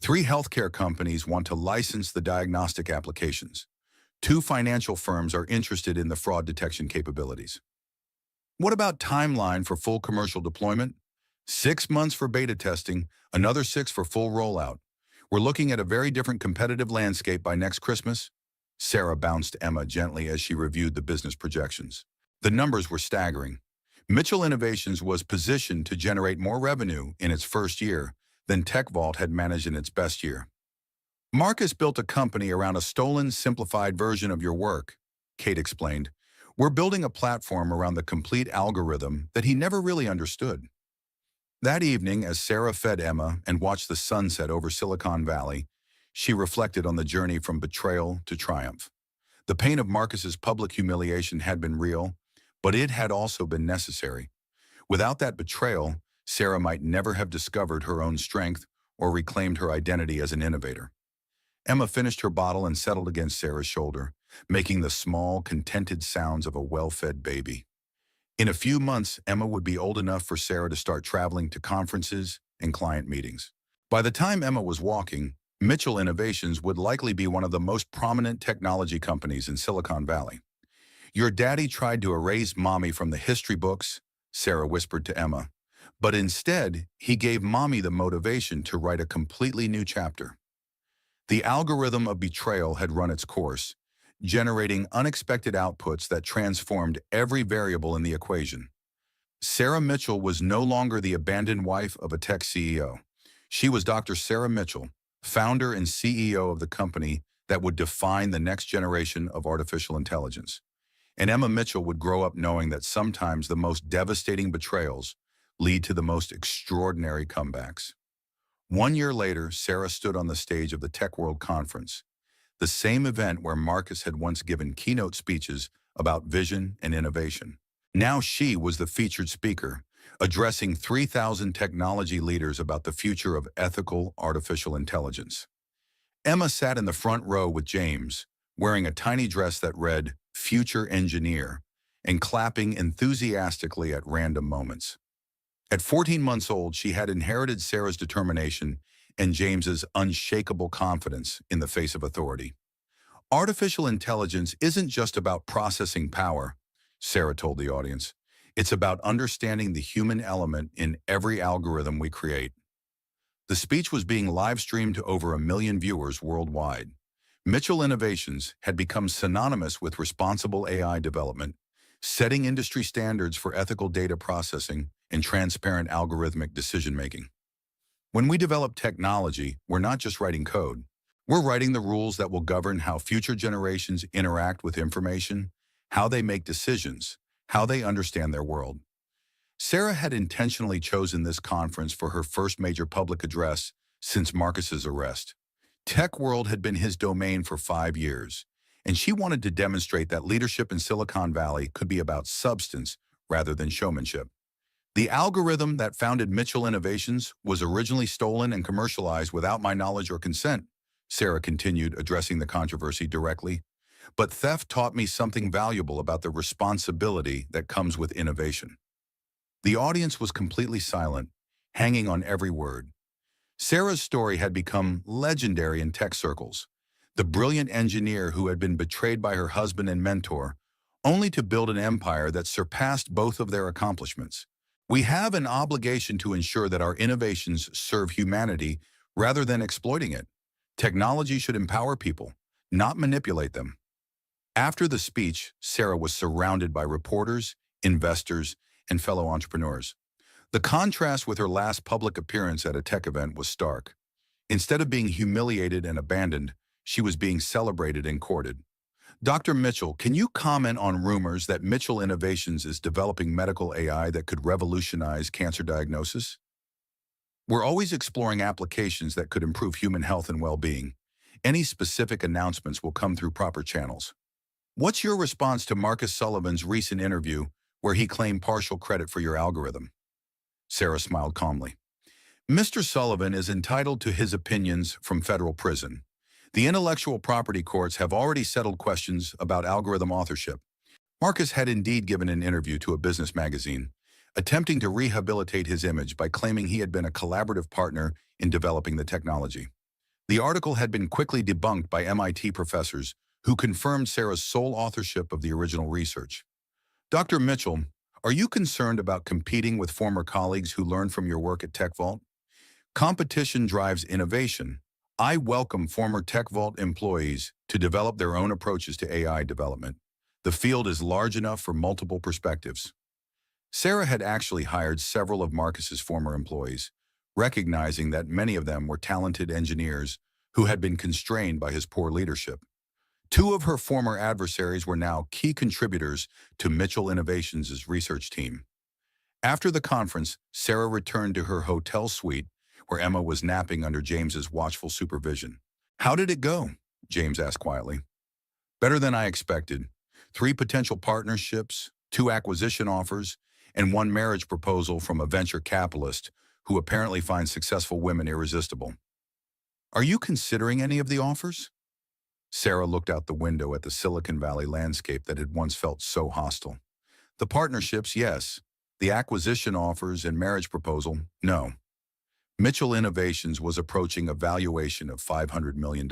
Speaker 1: 3 healthcare companies want to license the diagnostic applications. 2 financial firms are interested in the fraud detection capabilities. What about timeline for full commercial deployment? 6 months for beta testing, another 6 for full rollout. We're looking at a very different competitive landscape by next Christmas. Sarah bounced Emma gently as she reviewed the business projections. The numbers were staggering. Mitchell Innovations was positioned to generate more revenue in its first year than TechVault had managed in its best year. Marcus built a company around a stolen, simplified version of your work, Kate explained. We're building a platform around the complete algorithm that he never really understood. That evening, as Sarah fed Emma and watched the sunset over Silicon Valley, she reflected on the journey from betrayal to triumph. The pain of Marcus's public humiliation had been real, but it had also been necessary. Without that betrayal, Sarah might never have discovered her own strength or reclaimed her identity as an innovator. Emma finished her bottle and settled against Sarah's shoulder, making the small, contented sounds of a well-fed baby. In a few months, Emma would be old enough for Sarah to start traveling to conferences and client meetings. By the time Emma was walking, Mitchell Innovations would likely be one of the most prominent technology companies in Silicon Valley. Your daddy tried to erase Mommy from the history books, Sarah whispered to Emma, but instead, he gave Mommy the motivation to write a completely new chapter. The algorithm of betrayal had run its course, generating unexpected outputs that transformed every variable in the equation. Sarah Mitchell was no longer the abandoned wife of a tech CEO. She was Dr. Sarah Mitchell, founder and CEO of the company that would define the next generation of artificial intelligence. And Emma Mitchell would grow up knowing that sometimes the most devastating betrayals lead to the most extraordinary comebacks. 1 year later, Sarah stood on the stage of the Tech World Conference, the same event where Marcus had once given keynote speeches about vision and innovation. Now she was the featured speaker, addressing 3,000 technology leaders about the future of ethical artificial intelligence. Emma sat in the front row with James, wearing a tiny dress that read, "Future Engineer," and clapping enthusiastically at random moments. At 14 months old, she had inherited Sarah's determination and James's unshakable confidence in the face of authority. Artificial intelligence isn't just about processing power, Sarah told the audience. It's about understanding the human element in every algorithm we create. The speech was being live-streamed to over 1 million viewers worldwide. Mitchell Innovations had become synonymous with responsible AI development, setting industry standards for ethical data processing and transparent algorithmic decision-making. When we develop technology, we're not just writing code. We're writing the rules that will govern how future generations interact with information, how they make decisions, how they understand their world. Sarah had intentionally chosen this conference for her first major public address since Marcus's arrest. Tech World had been his domain for 5 years, and she wanted to demonstrate that leadership in Silicon Valley could be about substance rather than showmanship. The algorithm that founded Mitchell Innovations was originally stolen and commercialized without my knowledge or consent, Sarah continued, addressing the controversy directly. But theft taught me something valuable about the responsibility that comes with innovation. The audience was completely silent, hanging on every word. Sarah's story had become legendary in tech circles. The brilliant engineer who had been betrayed by her husband and mentor, only to build an empire that surpassed both of their accomplishments. We have an obligation to ensure that our innovations serve humanity rather than exploiting it. Technology should empower people, not manipulate them. After the speech, Sarah was surrounded by reporters, investors, and fellow entrepreneurs. The contrast with her last public appearance at a tech event was stark. Instead of being humiliated and abandoned, she was being celebrated and courted. Dr. Mitchell, can you comment on rumors that Mitchell Innovations is developing medical AI that could revolutionize cancer diagnosis? We're always exploring applications that could improve human health and well-being. Any specific announcements will come through proper channels. What's your response to Marcus Sullivan's recent interview where he claimed partial credit for your algorithm? Sarah smiled calmly. Mr. Sullivan is entitled to his opinions from federal prison. The intellectual property courts have already settled questions about algorithm authorship. Marcus had indeed given an interview to a business magazine, attempting to rehabilitate his image by claiming he had been a collaborative partner in developing the technology. The article had been quickly debunked by MIT professors who confirmed Sarah's sole authorship of the original research. Dr. Mitchell, are you concerned about competing with former colleagues who learned from your work at TechVault? Competition drives innovation. I welcome former TechVault employees to develop their own approaches to AI development. The field is large enough for multiple perspectives. Sarah had actually hired several of Marcus's former employees, recognizing that many of them were talented engineers who had been constrained by his poor leadership. Two of her former adversaries were now key contributors to Mitchell Innovations' research team. After the conference, Sarah returned to her hotel suite where Emma was napping under James's watchful supervision. How did it go? James asked quietly. Better than I expected. 3 potential partnerships, 2 acquisition offers, and 1 marriage proposal from a venture capitalist who apparently finds successful women irresistible. Are you considering any of the offers? Sarah looked out the window at the Silicon Valley landscape that had once felt so hostile. The partnerships, yes. The acquisition offers and marriage proposal, no. Mitchell Innovations was approaching a valuation of $500 million,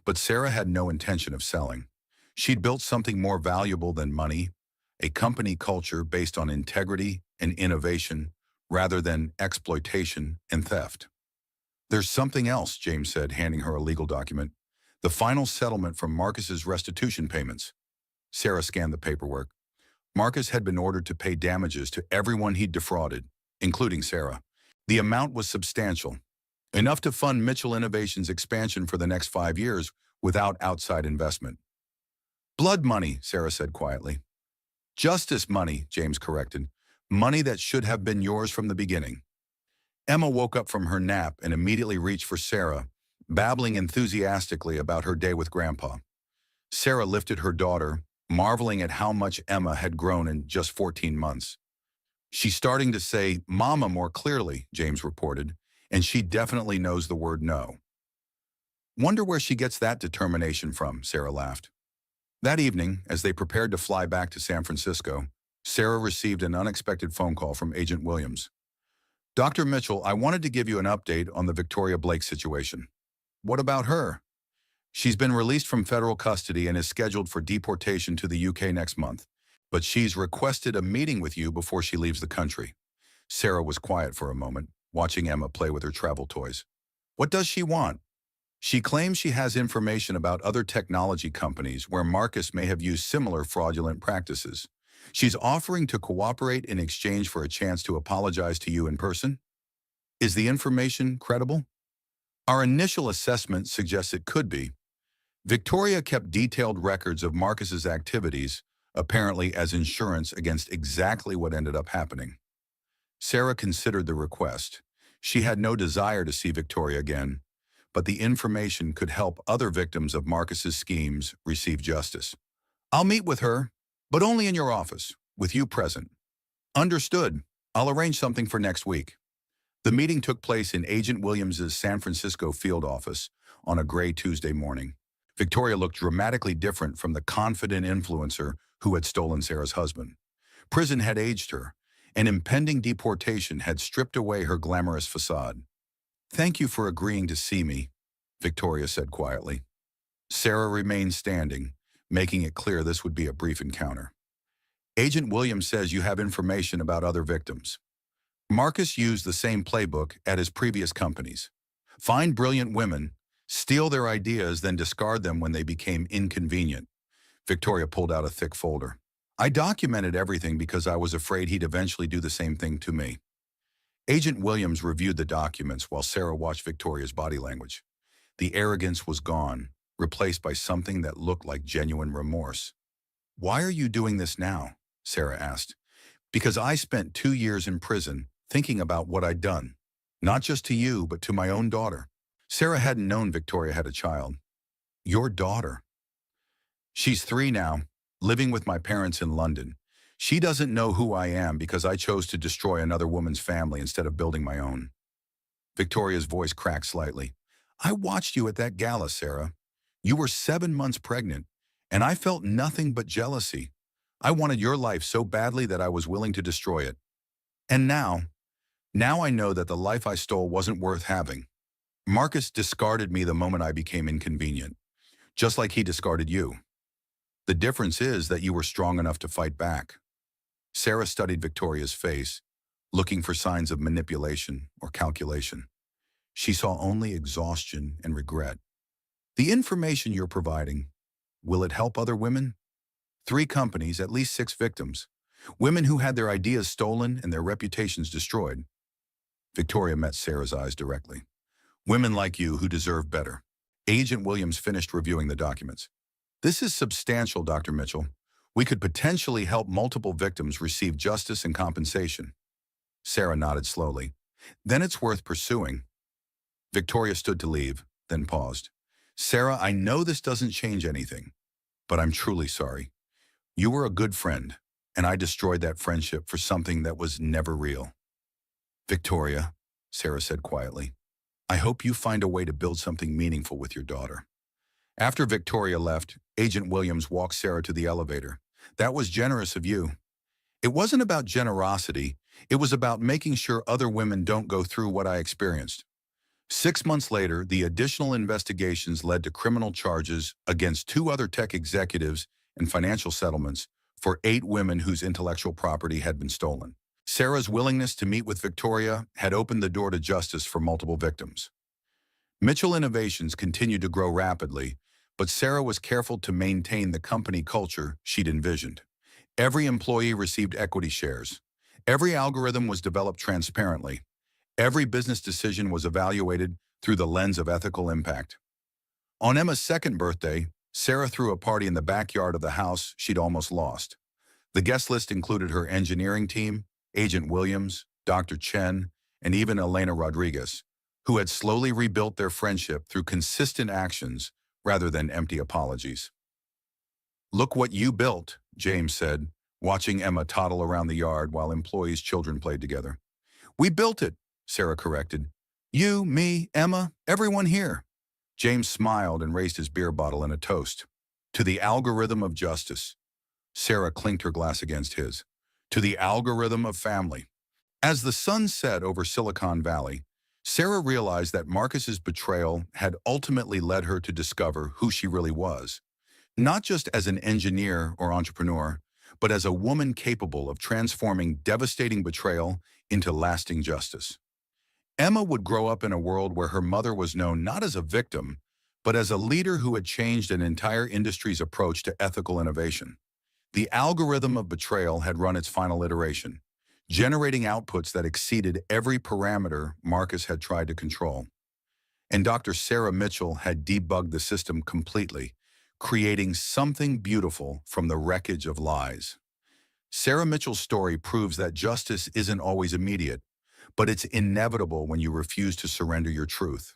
Speaker 1: but Sarah had no intention of selling. She'd built something more valuable than money, a company culture based on integrity and innovation rather than exploitation and theft. There's something else, James said, handing her a legal document. The final settlement from Marcus's restitution payments. Sarah scanned the paperwork. Marcus had been ordered to pay damages to everyone he'd defrauded, including Sarah. The amount was substantial, enough to fund Mitchell Innovations' expansion for the next 5 years without outside investment. Blood money, Sarah said quietly. Justice money, James corrected. Money that should have been yours from the beginning. Emma woke up from her nap and immediately reached for Sarah, babbling enthusiastically about her day with Grandpa. Sarah lifted her daughter, marveling at how much Emma had grown in just 14 months. She's starting to say mama more clearly, James reported, and she definitely knows the word no. Wonder where she gets that determination from, Sarah laughed. That evening, as they prepared to fly back to San Francisco, Sarah received an unexpected phone call from Agent Williams. Dr. Mitchell, I wanted to give you an update on the Victoria Blake situation. What about her? She's been released from federal custody and is scheduled for deportation to the UK next month. but she's requested a meeting with you before she leaves the country. Sarah was quiet for a moment, watching Emma play with her travel toys. What does she want? She claims she has information about other technology companies where Marcus may have used similar fraudulent practices. She's offering to cooperate in exchange for a chance to apologize to you in person. Is the information credible? Our initial assessment suggests it could be. Victoria kept detailed records of Marcus's activities, apparently as insurance against exactly what ended up happening. Sarah considered the request. She had no desire to see Victoria again, but the information could help other victims of Marcus's schemes receive justice. I'll meet with her, but only in your office, with you present. Understood. I'll arrange something for next week. The meeting took place in Agent Williams's San Francisco field office on a gray Tuesday morning. Victoria looked dramatically different from the confident influencer who had stolen Sarah's husband. Prison had aged her, and impending deportation had stripped away her glamorous facade. Thank you for agreeing to see me, Victoria said quietly. Sarah remained standing, making it clear this would be a brief encounter. Agent Williams says you have information about other victims. Marcus used the same playbook at his previous companies. Find brilliant women, steal their ideas, then discard them when they became inconvenient. Victoria pulled out a thick folder. I documented everything because I was afraid he'd eventually do the same thing to me. Agent Williams reviewed the documents while Sarah watched Victoria's body language. The arrogance was gone, replaced by something that looked like genuine remorse. Why are you doing this now? Sarah asked. Because I spent 2 years in prison thinking about what I'd done. Not just to you, but to my own daughter. Sarah hadn't known Victoria had a child. Your daughter? She's 3 now, living with my parents in London. She doesn't know who I am because I chose to destroy another woman's family instead of building my own. Victoria's voice cracked slightly. I watched you at that gala, Sarah. You were 7 months pregnant, and I felt nothing but jealousy. I wanted your life so badly that I was willing to destroy it. And now I know that the life I stole wasn't worth having. Marcus discarded me the moment I became inconvenient, just like he discarded you. The difference is that you were strong enough to fight back. Sarah studied Victoria's face, looking for signs of manipulation or calculation. She saw only exhaustion and regret. The information you're providing, will it help other women? 3 companies, at least 6 victims. Women who had their ideas stolen and their reputations destroyed. Victoria met Sarah's eyes directly. Women like you who deserve better. Agent Williams finished reviewing the documents. This is substantial, Dr. Mitchell. We could potentially help multiple victims receive justice and compensation. Sarah nodded slowly. Then it's worth pursuing. Victoria stood to leave, then paused. Sarah, I know this doesn't change anything, but I'm truly sorry. You were a good friend, and I destroyed that friendship for something that was never real. Victoria, Sarah said quietly, I hope you find a way to build something meaningful with your daughter. After Victoria left, Agent Williams walked Sarah to the elevator. That was generous of you. It wasn't about generosity. It was about making sure other women don't go through what I experienced. 6 months later, the additional investigations led to criminal charges against 2 other tech executives and financial settlements for 8 women whose intellectual property had been stolen. Sarah's willingness to meet with Victoria had opened the door to justice for multiple victims. Mitchell Innovations continued to grow rapidly, but Sarah was careful to maintain the company culture she'd envisioned. Every employee received equity shares. Every algorithm was developed transparently. Every business decision was evaluated through the lens of ethical impact. On Emma's 2nd birthday, Sarah threw a party in the backyard of the house she'd almost lost. The guest list included her engineering team, Agent Williams, Dr. Chen, and even Elena Rodriguez, who had slowly rebuilt their friendship through consistent actions rather than empty apologies. Look what you built, James said, watching Emma toddle around the yard while employees' children played together. We built it, Sarah corrected. You, me, Emma, everyone here. James smiled and raised his beer bottle in a toast. To the algorithm of justice. Sarah clinked her glass against his. To the algorithm of family. As the sun set over Silicon Valley, Sarah realized that Marcus's betrayal had ultimately led her to discover who she really was. Not just as an engineer or entrepreneur, but as a woman capable of transforming devastating betrayal into lasting justice. Emma would grow up in a world where her mother was known not as a victim, but as a leader who had changed an entire industry's approach to ethical innovation. The algorithm of betrayal had run its final iteration, generating outputs that exceeded every parameter Marcus had tried to control. And Dr. Sarah Mitchell had debugged the system completely, creating something beautiful from the wreckage of lies. Sarah Mitchell's story proves that justice isn't always immediate, but it's inevitable when you refuse to surrender your truth.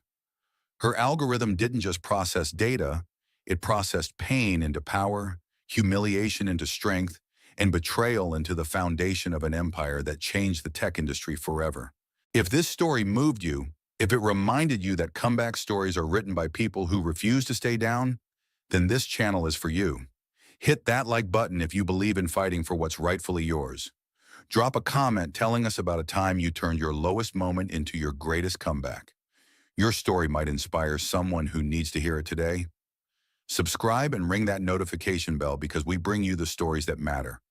Speaker 1: Her algorithm didn't just process data, it processed pain into power, humiliation into strength, and betrayal into the foundation of an empire that changed the tech industry forever. If this story moved you, if it reminded you that comeback stories are written by people who refuse to stay down, then this channel is for you. Hit that like button if you believe in fighting for what's rightfully yours. Drop a comment telling us about a time you turned your lowest moment into your greatest comeback. Your story might inspire someone who needs to hear it today. Subscribe and ring that notification bell because we bring you the stories that matter.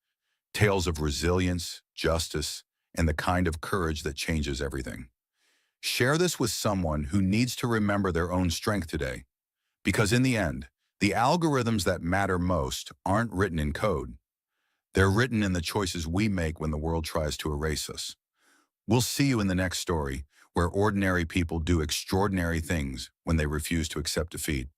Speaker 1: Tales of resilience, justice, and the kind of courage that changes everything. Share this with someone who needs to remember their own strength today. Because in the end, the algorithms that matter most aren't written in code. They're written in the choices we make when the world tries to erase us. We'll see you in the next story, where ordinary people do extraordinary things when they refuse to accept defeat.